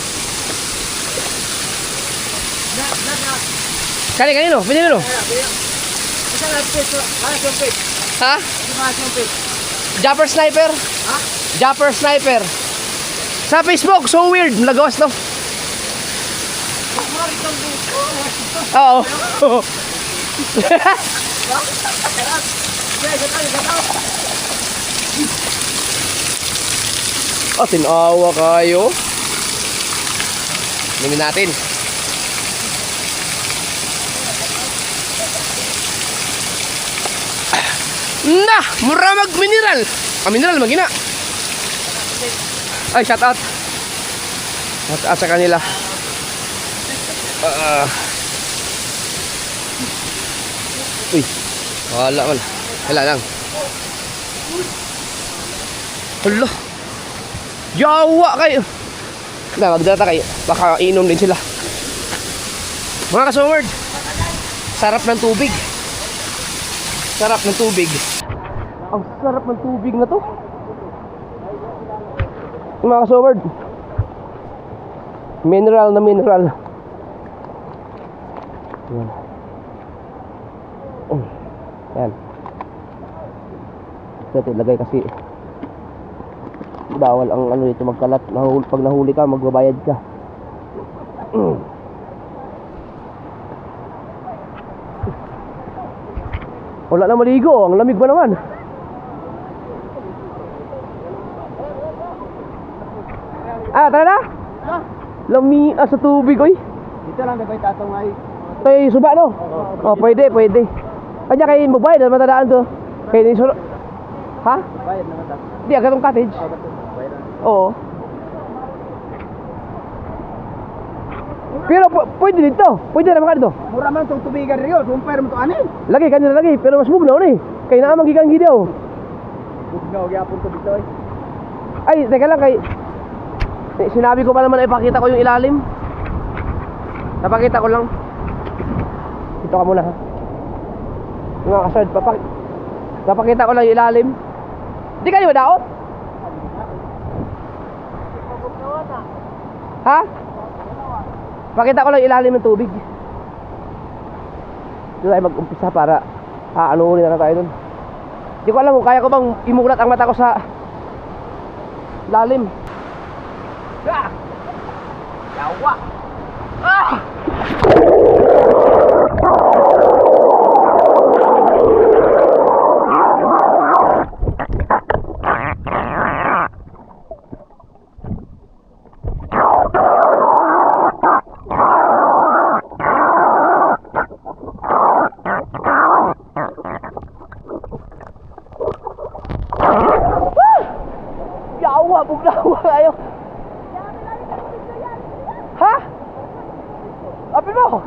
Kanino? Pinino? Ha? Japper Sniper? Ha? Japper Sniper. Sa Facebook, so weird. Nagawas to. Oo. Oh, tinawa kayo. Tingnan natin. Nah, mura mag-mineral. Mineral, magina. Ay, shout out. Shout out sa kanila. Uy, wala man. Wala lang. Hala. Yawa kayo. Na, magdata kayo. Baka inom din sila. Mga ka-Summer, sarap ng tubig. Sarap ng tubig. Ang sarap ng tubig na to. Mga ka-Summer, mineral na mineral. Yan. Yan. Ito ilagay kasi bawal ang ano dito magkalat. Pag nahuli ka, magbabayad ka. Wala na maligo, ang lamig ba naman? Ah, tara na? Lami sa tubig, oy. Dito lang dapat tatong ay. Tay suba no? Oh, pwede. Kanya kay magbayad matadaan to. Kay ni suro. Ha? Bayad naman ta. Di agatong cottage. Oo. Pero pwede dito. Pwede na mga dito. Mura man tong tubigan riyo, sumpay mo to ani. Lagi kanila lagi, pero mas mugnaw ni. Kay naa magigang gidaw. Bugnaw gyapon to dito ay. Ay, teka lang kay sinabi ko pa naman ipakita ko yung ilalim. Napakita ko lang. Dito ka muna ha. Mga kasard, papakita ko lang yung ilalim. Di kayo madaot? Ha? Pakita ko lang ilalim ng tubig. Doon tayo mag-umpisa para anunin na tayo dun. Di ko alam kung kaya ko bang imulat ang mata ko sa lalim. Yawa! Ah! Yawa, bugnawa kayo. Ha? Apin mo?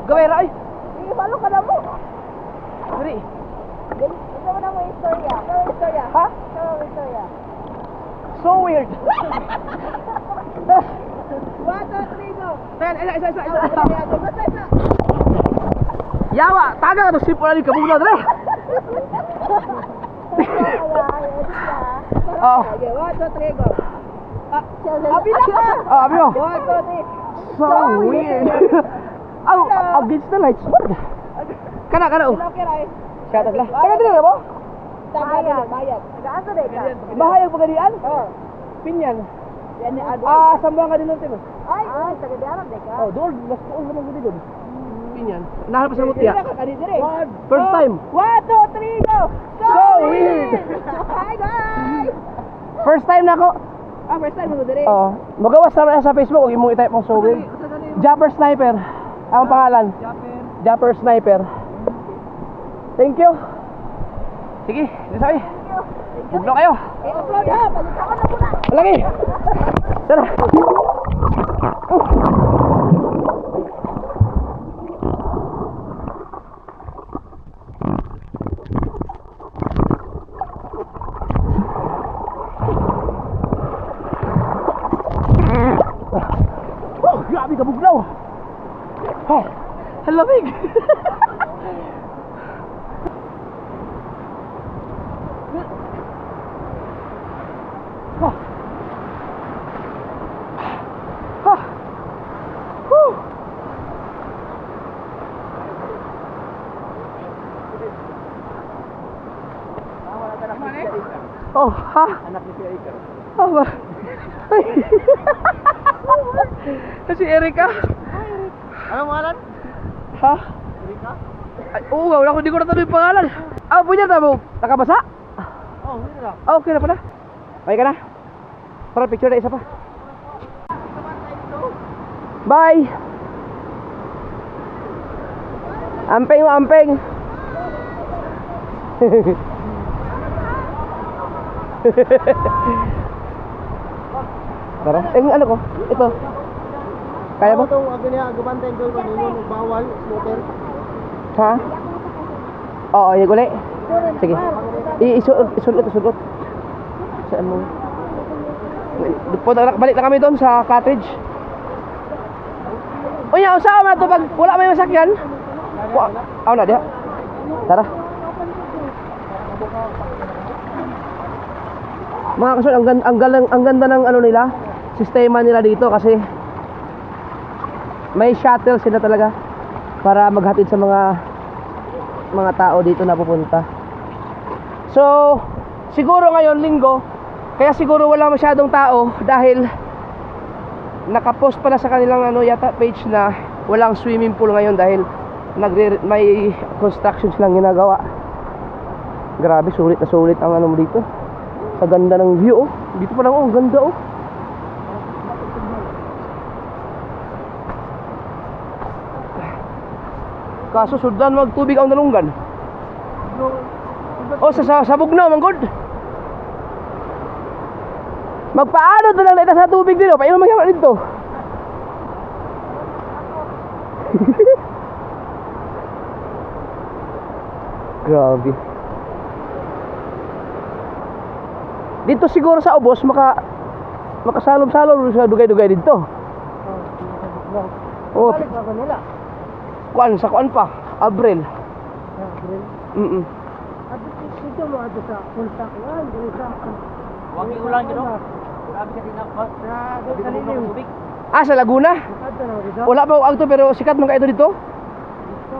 Gawera ay. Ibalo ka na mo. Isa. Yawa, taga ka to sip wala ni kabugnaw dre. Oh. Okay, 1, 2, 3, go. Abi mo. 1, 2, 3. So weird. Against the lights. Kana oh. Shout out lah. Taga dili mo? Bayad. Nag-asa din ka? Bahayag pagadian? Oo. Pinyan. Yan ni Ado. Sambang ka din ng timo. Ay, taga-diarap din ka? Oh, doon, mas tuol naman gudi doon. Pinyan. Nahanap pa sa mutya. Dire ka dire. First time. 1, 2, 3, go. So weird. Hi guys. First time na ako. First time mo dire. Oo. Magawas naman sa Facebook, huwag mo i-type mo so weird. Japper Sniper. Ang pangalan. Japper Sniper. Thank you. Sige, sabi. Bugnaw kayo. I-upload ha. Balik ako na muna. Lagi. Tara. Grabe ka bugnaw. Oh, halamig. Oh, ha? Anak ni si Iker. Oh, ba? Si Erika. Anong pangalan? Ha? Erika? Ay, oo, wala ko, di ko na tanong yung pangalan. Punya tamo. Nakabasa? Oh, hindi na. Okay na pala. Okay ka na? Para picture na isa pa. Bye! Ampeng mo, ampeng! Tara. Ano ko? Ito. Kaya ba? Itong ako niya, gabantay ko ba nung bawal, smoker. Ha? Oo, yung gulay. Sige. Isulot. Saan mo? Balik na kami doon sa cottage. O yan, saan man ito pag wala may masakyan? Aw na, diha. Tara. Mga kasun, ang ganda ng ano nila, sistema nila dito kasi may shuttle sila talaga para maghatid sa mga tao dito na pupunta. So, siguro ngayon linggo, kaya siguro wala masyadong tao dahil nakapost pala sa kanilang yata page na walang swimming pool ngayon dahil may construction silang ginagawa. Grabe, sulit na sulit ang mo dito. Sa ganda ng view, oh. Dito pa lang, oh, ganda, oh. Kaso sudan magtubig ang nalunggan. Oh, sa Bugnaw, manggod. Magpaano na lang na sa tubig dito, paano magyama dito? Grabe. Dito siguro sa ubos makasalom-salom sa dugay-dugay dito. Oh. Balik ako nila. Kuan pa, Abril. Abril? Dito mo ato sa punta ko. Dito sa... Huwag yung ulan yun, no? Grabe ka din ako. Sa Liliw. Sa Laguna? Ato na dito. Wala pa agto pero sikat man kayo dito? Dito.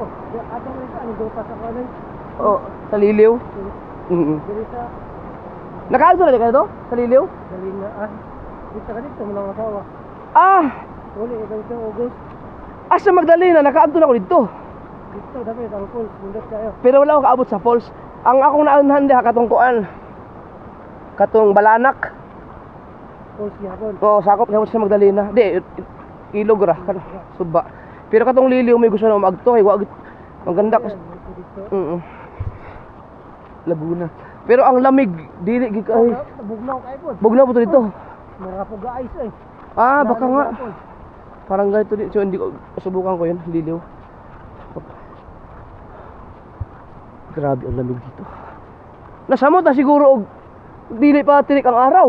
Ato na dito. Ano doon pa sa kanan? Oh, sa Liliw. Dito sa... Nakaagto na kayo dito? Sa Liliw? Dalingaan. Dito ka dito. Mga asawa. Uli, ikaw ito, August. Sa Magdalena, nakaagto na ako dito. Dito, dapat ang falls. Bundot kayo. Pero wala akong kaabot sa falls. Ang akong naunhan diha katong kuan. Katong Balanak. Falls niya po. Oo, sakop na sa Magdalena. Di, ilog ra. Suba. Pero katong Liliw may gusto na magto. Wag maganda ko. Laguna. Pero ang lamig, dili ay. Bugnaw kayo po. Bugnaw po dito. Mga puga-ice eh. Baka nga. Parang ganito dito. So, hindi ko, subukan ko yun. Liliw. Grabe ang lamig dito. Nasamot na siguro og dili pa tinik ang araw.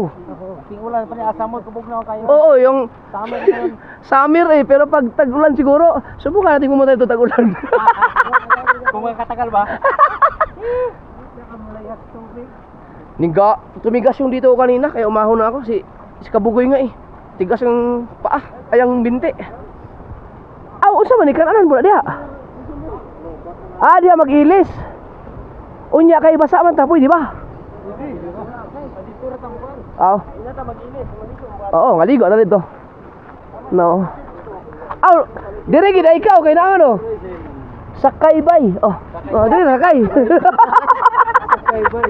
Ulan pa ni asa mo, kubog na kayo. Oo, yung Tama na. summer pero pag tag-ulan siguro, subukan natin pumunta dito tag-ulan. Kung may katagal ba? Niga, tumigas yung dito kanina kaya umahon na ako si Kabugoy nga eh. Tigas yung paa, ay ang binti. Aw, unsa man ikan anan mo diha? Diha mag-ilis. Unya kay basa man tapoy, di ba? Aw. Oo, ngaligo na dito. No. Aw, dire gid ikaw kay na ano? Sakay bay. Oh, dire sakay. Sakay bay.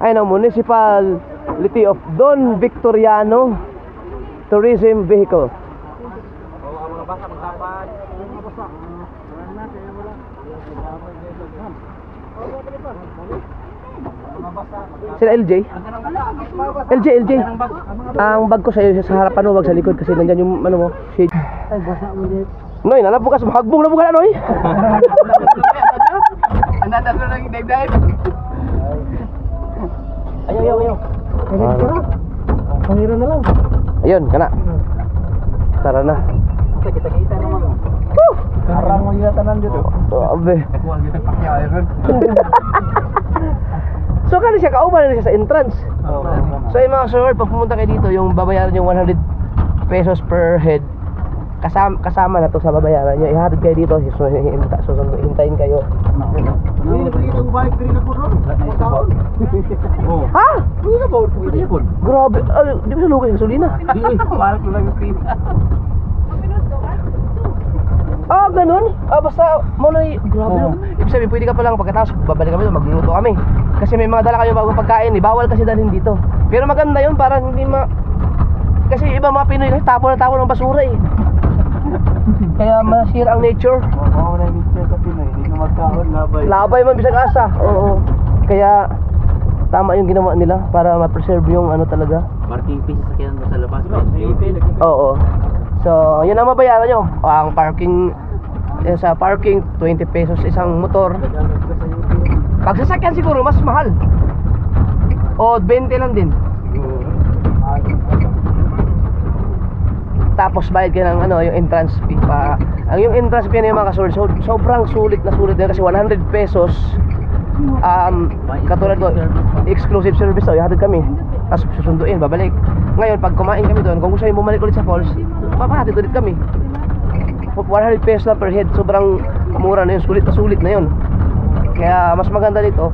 Ay no, Municipality of Don Victoriano Tourism Vehicle. Sila LJ? LJ. Ang bag ko sa'yo sa harapan mo, wag sa likod kasi nandyan yung ano mo, shade. Ay, basa mo din. Noy, nalabukas, mahagbong na buka na, Noy. Another na lang, dive. Ayaw. Pangiro na lang. Ayun, kana. Tara na. Kita-kita naman. Karang mo yung tanan dito. Abe. Kuha kita pakyaw ron. So kani siya kauban na siya sa entrance. So yung mga sir, pag pumunta kayo dito, yung babayaran yung 100 pesos per head. Kasama na to sa babayaran nyo. Ihatid kayo dito, hintayin kayo. Hindi na pagkita ko balik din ako ron. Ha? Grabe, di ba sa lugar yung gasolina? Balik ko lang yung pina. Ganun? Basta mo na grabe no. Ibig sabihin, pwede ka pa lang pagkatapos babalik kami, magluluto kami. Kasi may mga dala kayo bagong pagkain, bawal kasi dalhin dito. Pero maganda yun para hindi kasi iba mga Pinoy kasi tapon ng basura eh. Kaya masira ang nature. Oo, na yung sa Pinoy, hindi ka magkaon, Labay man bisag asa. Oo. Kaya tama yung ginawa nila para ma-preserve yung ano talaga. Parking fee sa sakyan mo sa labas. Oo. So, yun ang mabayaran nyo. Ang parking, sa parking, 20 pesos isang motor. Pag sasakyan siguro, mas mahal. O, 20 lang din. Tapos bayad kayo ng ano, yung entrance fee pa. Yung entrance fee na yung mga kasul, sobrang sulit na kasi 100 pesos. Katulad ko, exclusive service daw, ihatid kami. Tapos susunduin, babalik. Ngayon, pag kumain kami doon, kung gusto nyo bumalik ulit sa falls, papahatid ulit kami. 100 pesos lang per head, sobrang mura na yun, sulit na yun. Kaya mas maganda dito,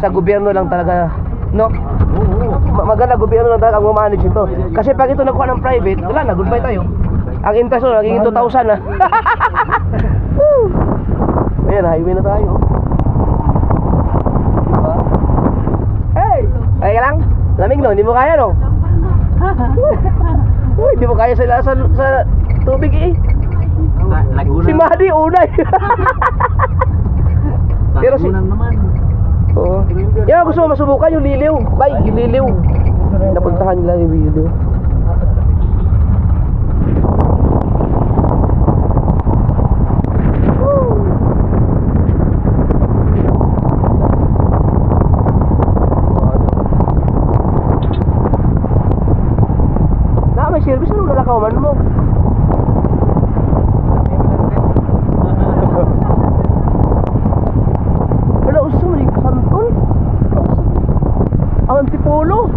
sa gobyerno lang talaga, no? Maganda, gobyerno lang talaga ang mamanage ito. Kasi pag ito nakuha ng private, wala na, goodbye tayo. Ang interest nyo, naging 2,000 na. Ayan, highway na tayo. Hey! Ay ka lang? Lamig no, hindi mo kaya no? Uy, hindi mo kaya sa tubig eh. Si Mahdi unay. Pero si naman. Oo. Yan gusto mo masubukan yung liliw. Bay, yung liliw. Napuntahan nila yung liliw. May service ano lalakawan mo? Wala uso ni kantol. Ang antipolo.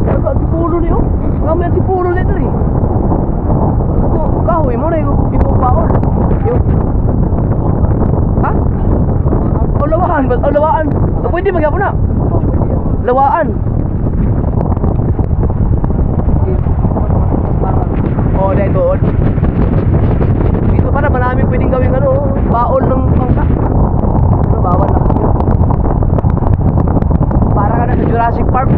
Ang antipolo niyo. Ang antipolo nito rin. Kahoy mo na yung ipapaol. Yung ha? Lawaan ba? Lawaan. Pwede magyapon na. Lawaan. Oh, dahil doon. Dito pa na maraming pwedeng gawing ano, baol ng bangka. Ano, bawal lang. Para ka na sa Jurassic Park.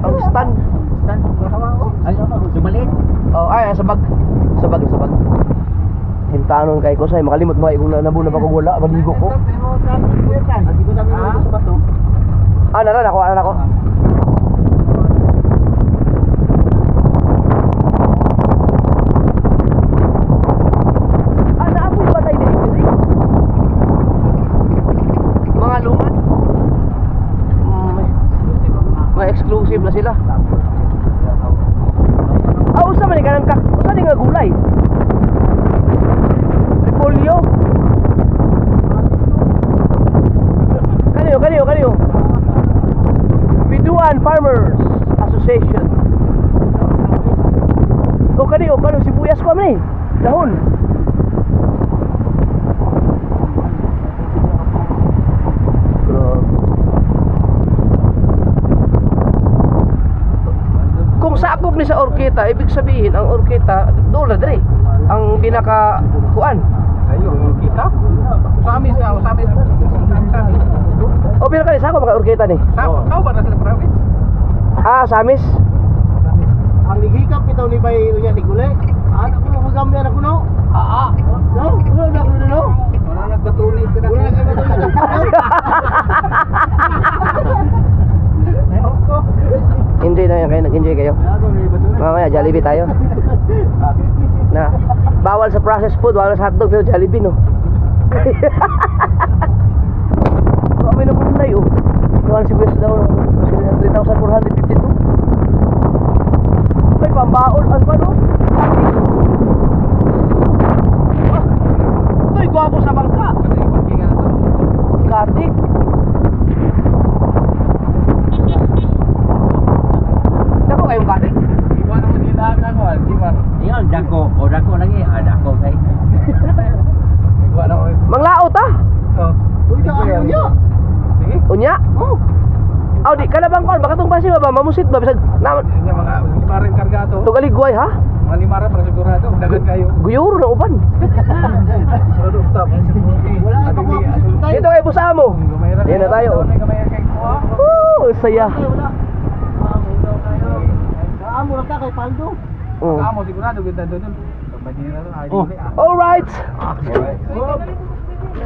Ang stand. Ay, sumaliit. Oh, ay, sa bag. Sa bag. Hintanon kay ko say makalimot mo kung nabuna pa ko wala, maligo ko. Hindi ko namin sa bato. Ah, naran ako, naran ako. Ah, naapoy ba tayo dito? Mga luman. Mga exclusive na sila. Ah, usa man ni kanang usa ni nga gulay. Repolyo. Kaniyo. Biduan Farmers Association. O kaniyo sibuyas ko man eh. Dahon. Kung sakop ni sa orkita, ibig sabihin ang orkita doon na dre. Ang pinaka kuan. Ayun, kita. Usamis. O pinaka ni sakop mga orkita ni. Sao ba na sa province? Ah, Samis. Ang nigikap itaw ni Bay unya ni Gulay. Anak ko magamyan ako no. No, wala na ako no. Wala nagbatunis ka na. Wala na ako. Enjoy na yan kayo, nag-enjoy kayo. Mamaya Jollibee tayo. Na bawal sa processed food, bawal sa hotdog pero Jollibee no. Kami na punlay oh. Kuhan si West daw 3,452. May pambaon ang pa no. Ay, gwapo sa bangka. Katik. Dako kayong katik? Iwan mo nila ako, Iwan. Iyon, dako. O dako lagi. Dako kay. Iwan ako. Manglaot ah. Oh. Uy, ka unya. Sige. Unya? Oh. Aw di kalabang kon baka tong pasi ba mamusit ba bisag naman Yung mga limaran kargato. tugaligway ha? Mga limaran para sigurado. Dagan kayo. Guyuro na uban. Solo stop. Wala na ako tayo. Dito kay busamo. Yan na tayo. Woo, saya. Amo ra ka kay Paldo. Oh. Amo sigurado ganda doon. Pagbanira ron ay dili. All right.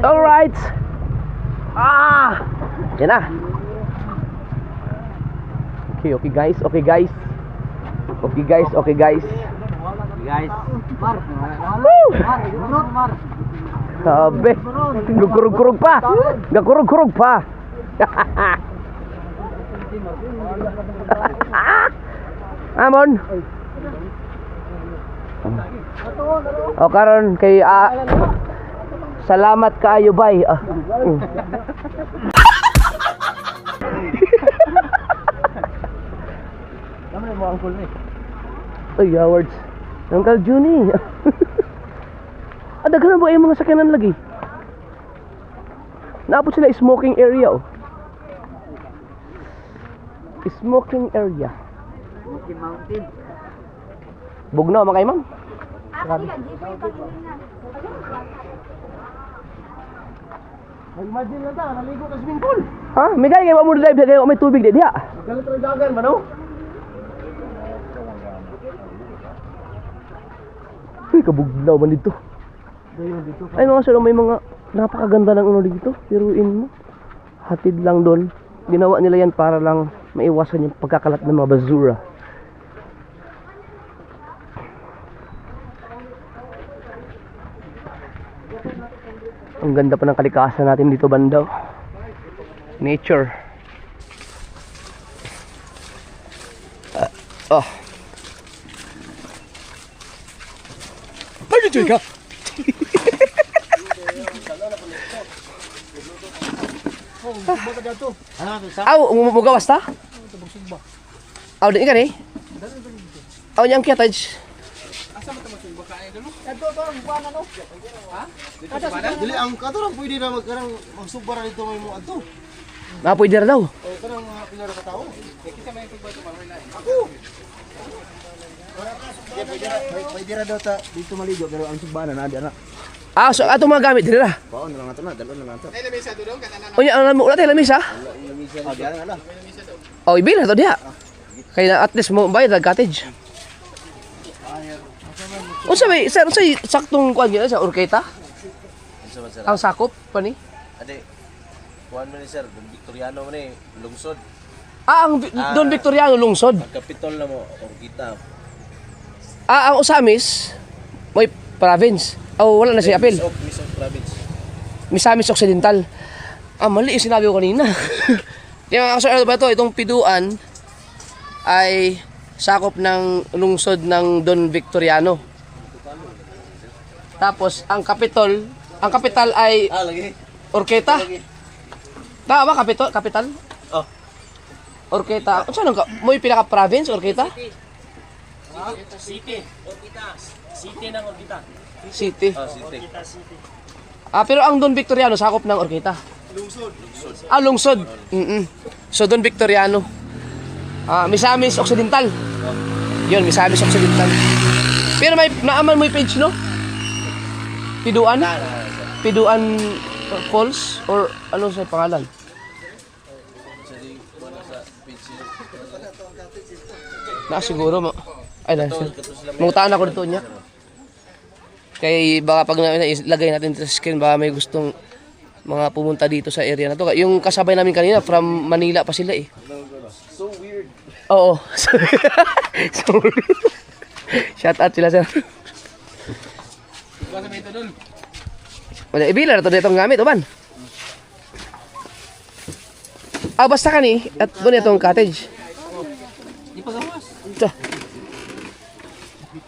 All right. Ah. Yan na. Okay guys. Guys. Woo! Sabi. Gakurug-kurug pa. Amon. O karon kay salamat kaayo bay. Ay, Howard. Uncle Juni. Daghan ba yung mga sakyanan lagi? Naabot sila smoking area oh. Smoking area. Smoking Mountain. Bugnaw mga ma'am. Imagine lang ta, naligo ka swimming pool. Ha? May gaya mo mo dive kaya may tubig diha. Galit ra dagan man no? Uy, kabugnaw man dito. Ay mga sir, may mga napakaganda ng ano dito. Piruin mo. Hatid lang doon. Ginawa nila yan para lang maiwasan yung pagkakalat ng mga basura. Ang ganda pa ng kalikasan natin dito banda. Nature. ka? Aw, mugawas ta? Aw, di ka ni? Aw, niyang kiyataj. Dili ang kato pwede na magkarang magsubara dito may mo adto. Pwede ra daw. O karang mga pilar ka tao. Pwede ra daw ta dito maligo pero ang subbana na ada na. Ah, so ato mga gamit diri ra. Baon na lang ato na, dalon na lang ato. Unya ang wala tayo lamisa. Ah, diyan nga lang. Oh, ibil na to diha. Kaya at least mo bayad ang cottage. Unsa may sir, unsa saktong kuan gyud sa orketa? Ang sakop pa ni? Ade, Kuan man ni sir, Don Victoriano man eh, lungsod. Ang Don Victoriano lungsod. Kapitol na mo, o kita. Ang Osamis, may province. Oh, wala na si Apil. Misok province. Misamis Occidental. Mali yung sinabi ko kanina. Yung ano ba ito? Itong Piduan ay sakop ng lungsod ng Don Victoriano. Tapos ang kapital ay Lagi. Orqueta. Tama ba kapital? Oh. Orqueta. Saan ka? Mo yung pinaka-province Orqueta? City. Orbita. City ng Orbita. City. City. Pero ang Don Victoriano sakop ng Orqueta. Lungsod. So Don Victoriano. Misamis Occidental. Yun, Misamis Occidental. Pero may naaman mo yung page, no? Piduan? Piduan Falls? Or ano sa pangalan? Siguro mo. Ay, sir. Mangutaan ako dito niya. Kaya baka pag ilagay natin sa screen, baka may gustong mga pumunta dito sa area na to. Yung kasabay namin kanina, from Manila pa sila eh. So weird. Oo. So weird. Shout out sila, sir. Basta may ito dun. Wala, ibila na ito ditong gamit, uban. Basta ka ni, at doon itong cottage. Di pa gawas. Ito.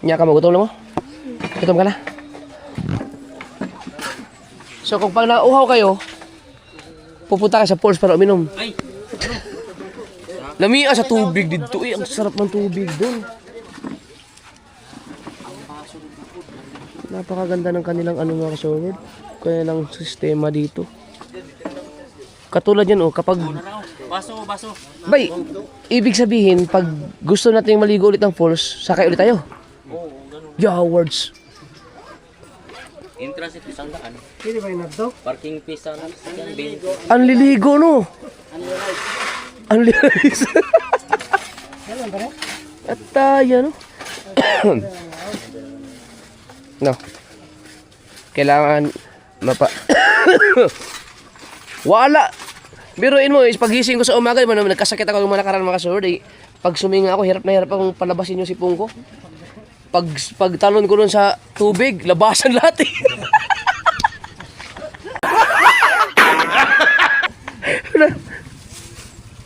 Nya ka mo, gutom na mo? Gutom ka na? So kung pag nauhaw kayo, pupunta ka sa falls para uminom. Ay. Lamia sa tubig dito. Ang sarap ng tubig doon. Napakaganda ng kanilang mga kasorod. Kaya ng sistema dito. Katulad yan kapag... Baso. Bay, ibig sabihin, pag gusto natin maligo ulit ng falls, sakay ulit tayo. Oo, ganun. Yawards. Entrance ito isang daan. Hindi ba yung nabdo? Parking fees sa yan, 20. Ang liligo, no? Ang lilis. At tayo, no? No. Kailangan Wala. Biruin mo, pagising ko sa umaga, nagkasakit ako ng mga nakaraan mga sword. Pag suminga ako, hirap na hirap akong palabasin yung sipong ko. Pag talon ko nun sa tubig, labasan lahat eh.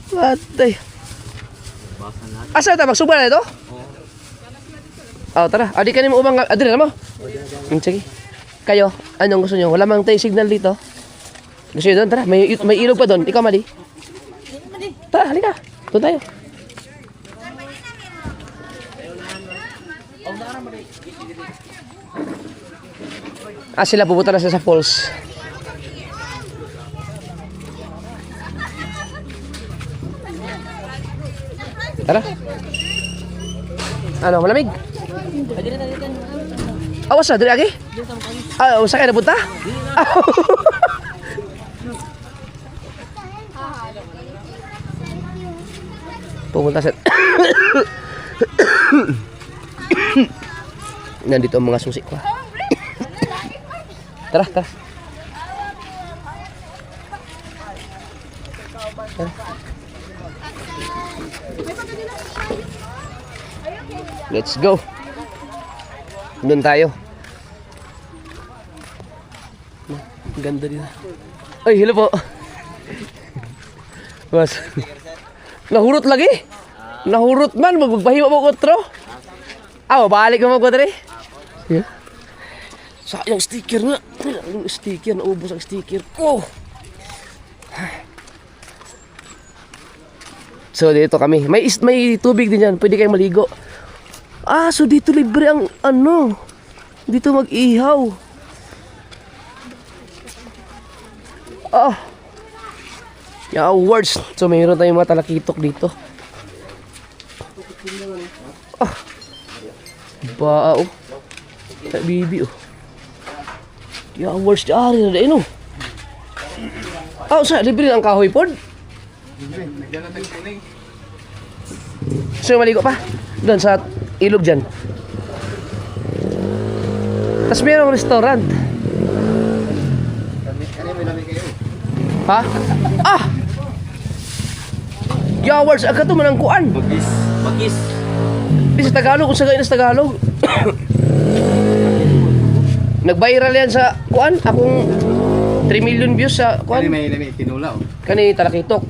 Patay. Asa ta magsuba na ito? Tara. Di ka ni mo umang adre na mo. Sige. Kayo, anong gusto niyo? Wala mang tayo signal dito. Gusto niyo doon? Tara, may ilog pa doon. Ikaw, Mali. Tara, halika. Doon tayo. Sila pupunta na sa falls. Tara. Ano, malamig? Awas na, dali lagi? Usa kayo napunta? Pupunta sa... Nandito ang mga susi ko. Tara. Tara. Let's go. Doon tayo. Ganda dito. Ay, hello po. Mas. Nahurot lagi? Nahurot man, magbahiwa mo kontro. Balik mo mag-kontro eh. Yeah. Sayang sticker nga. Yung sticker, naubos ang sticker ko. So dito kami. May tubig din yan. Pwede kayong maligo. So dito libre ang dito mag-ihaw. Words. So mayroon tayong mga talakitok dito. Bao. Bibi words dari na dahil sa libre ang kahoy pod. So maligo pa doon sa ilog dyan. Tapos mayroong restaurant. Ha? Ah! Yawards, agad to manang kuan. Bagis. Di sa Tagalog, kung sa Tagalog. Nag-viral yan sa kuan, akong 3 million views sa kuan. May tinula. Kani Talakitok.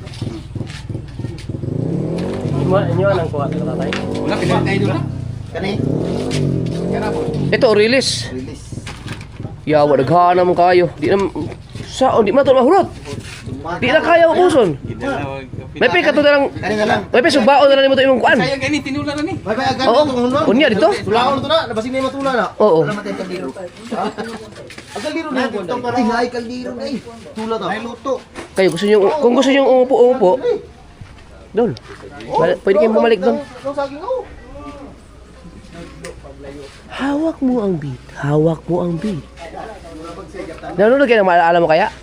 Inyo anang kuha ka tatay. Wala, pinatay doon na. Kani? Ito, release. Yawa, naghahanap mo kayo. Di na, di man ito mahulot. Di na kaya ubuson. May pay kato na lang, Kani nga lang. may pay sugbao na lang mo ito imong kuan. Sayang gani, tinula na ni. May agad Oo, itong hunod. unya dito. Tulaon ito na, nabasig na yung matula na. Oo. Ang kaldiro na yung kuwan. Ay, ay, kaldiro na eh. Tula to. Ay, luto. Kayo, kung gusto nyo umupo, doon. Pwede kayong bumalik doon. Ang saging, oh. Hawak mo ang beat. Hawak mo ang beat. Nanonood kayo ng maalala mo kaya?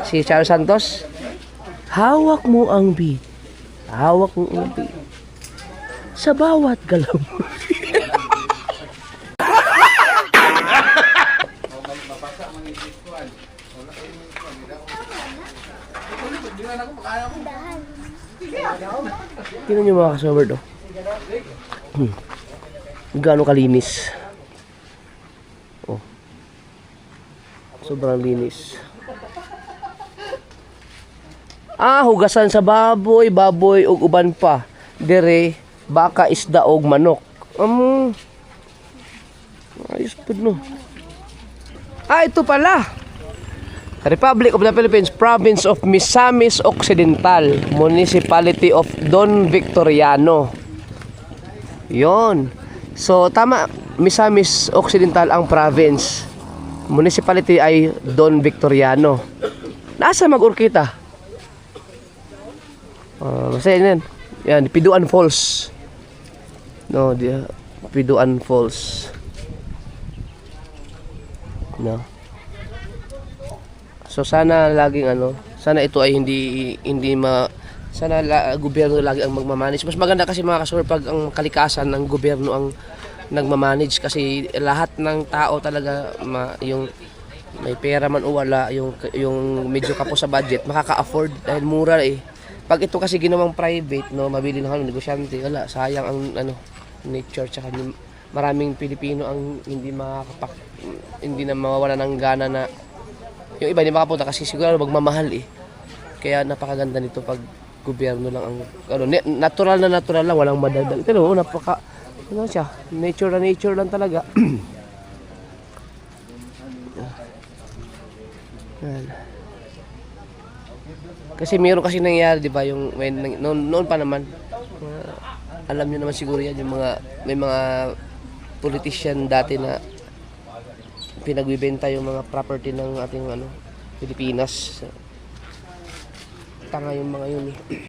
Si Charles Santos? Hawak mo ang beat. Hawak mo ang beat. Sa bawat galaw mo. Tingnan nyo mga kasama to. Gaano kalinis. Oh. Sobrang linis. Hugasan sa baboy, ug uban pa. Dere, baka, isda og manok. Ayos po no. Ito pala. Republic of the Philippines, Province of Misamis Occidental, Municipality of Don Victoriano. Yon. So, tama, Misamis Occidental ang province. Municipality ay Don Victoriano. Nasa mag-urkita? Masaya yan. Yan, Piduan Falls. No, Piduan Falls. No. So sana laging sana ito ay hindi sana gobyerno lagi ang magmamanage. Mas maganda kasi mga kasur pag ang kalikasan ng gobyerno ang nagmamanage kasi lahat ng tao talaga yung may pera man o wala, yung medyo kapos sa budget, makaka-afford dahil mura eh. Pag ito kasi ginawang private, no, mabili ng negosyante, wala, sayang ang nature tsaka maraming Pilipino ang hindi na mawawala ng gana na yung iba hindi makapunta kasi siguro magmamahal eh. Kaya napakaganda nito pag gobyerno lang ang natural lang, walang madagdag. Ito no, siya, nature lang talaga. Kasi meron kasi nangyayari, di ba, yung noon pa naman, alam niyo naman siguro yan, yung may mga politician dati na pinagbibenta yung mga property ng ating Pilipinas. Tanga yung mga yun eh.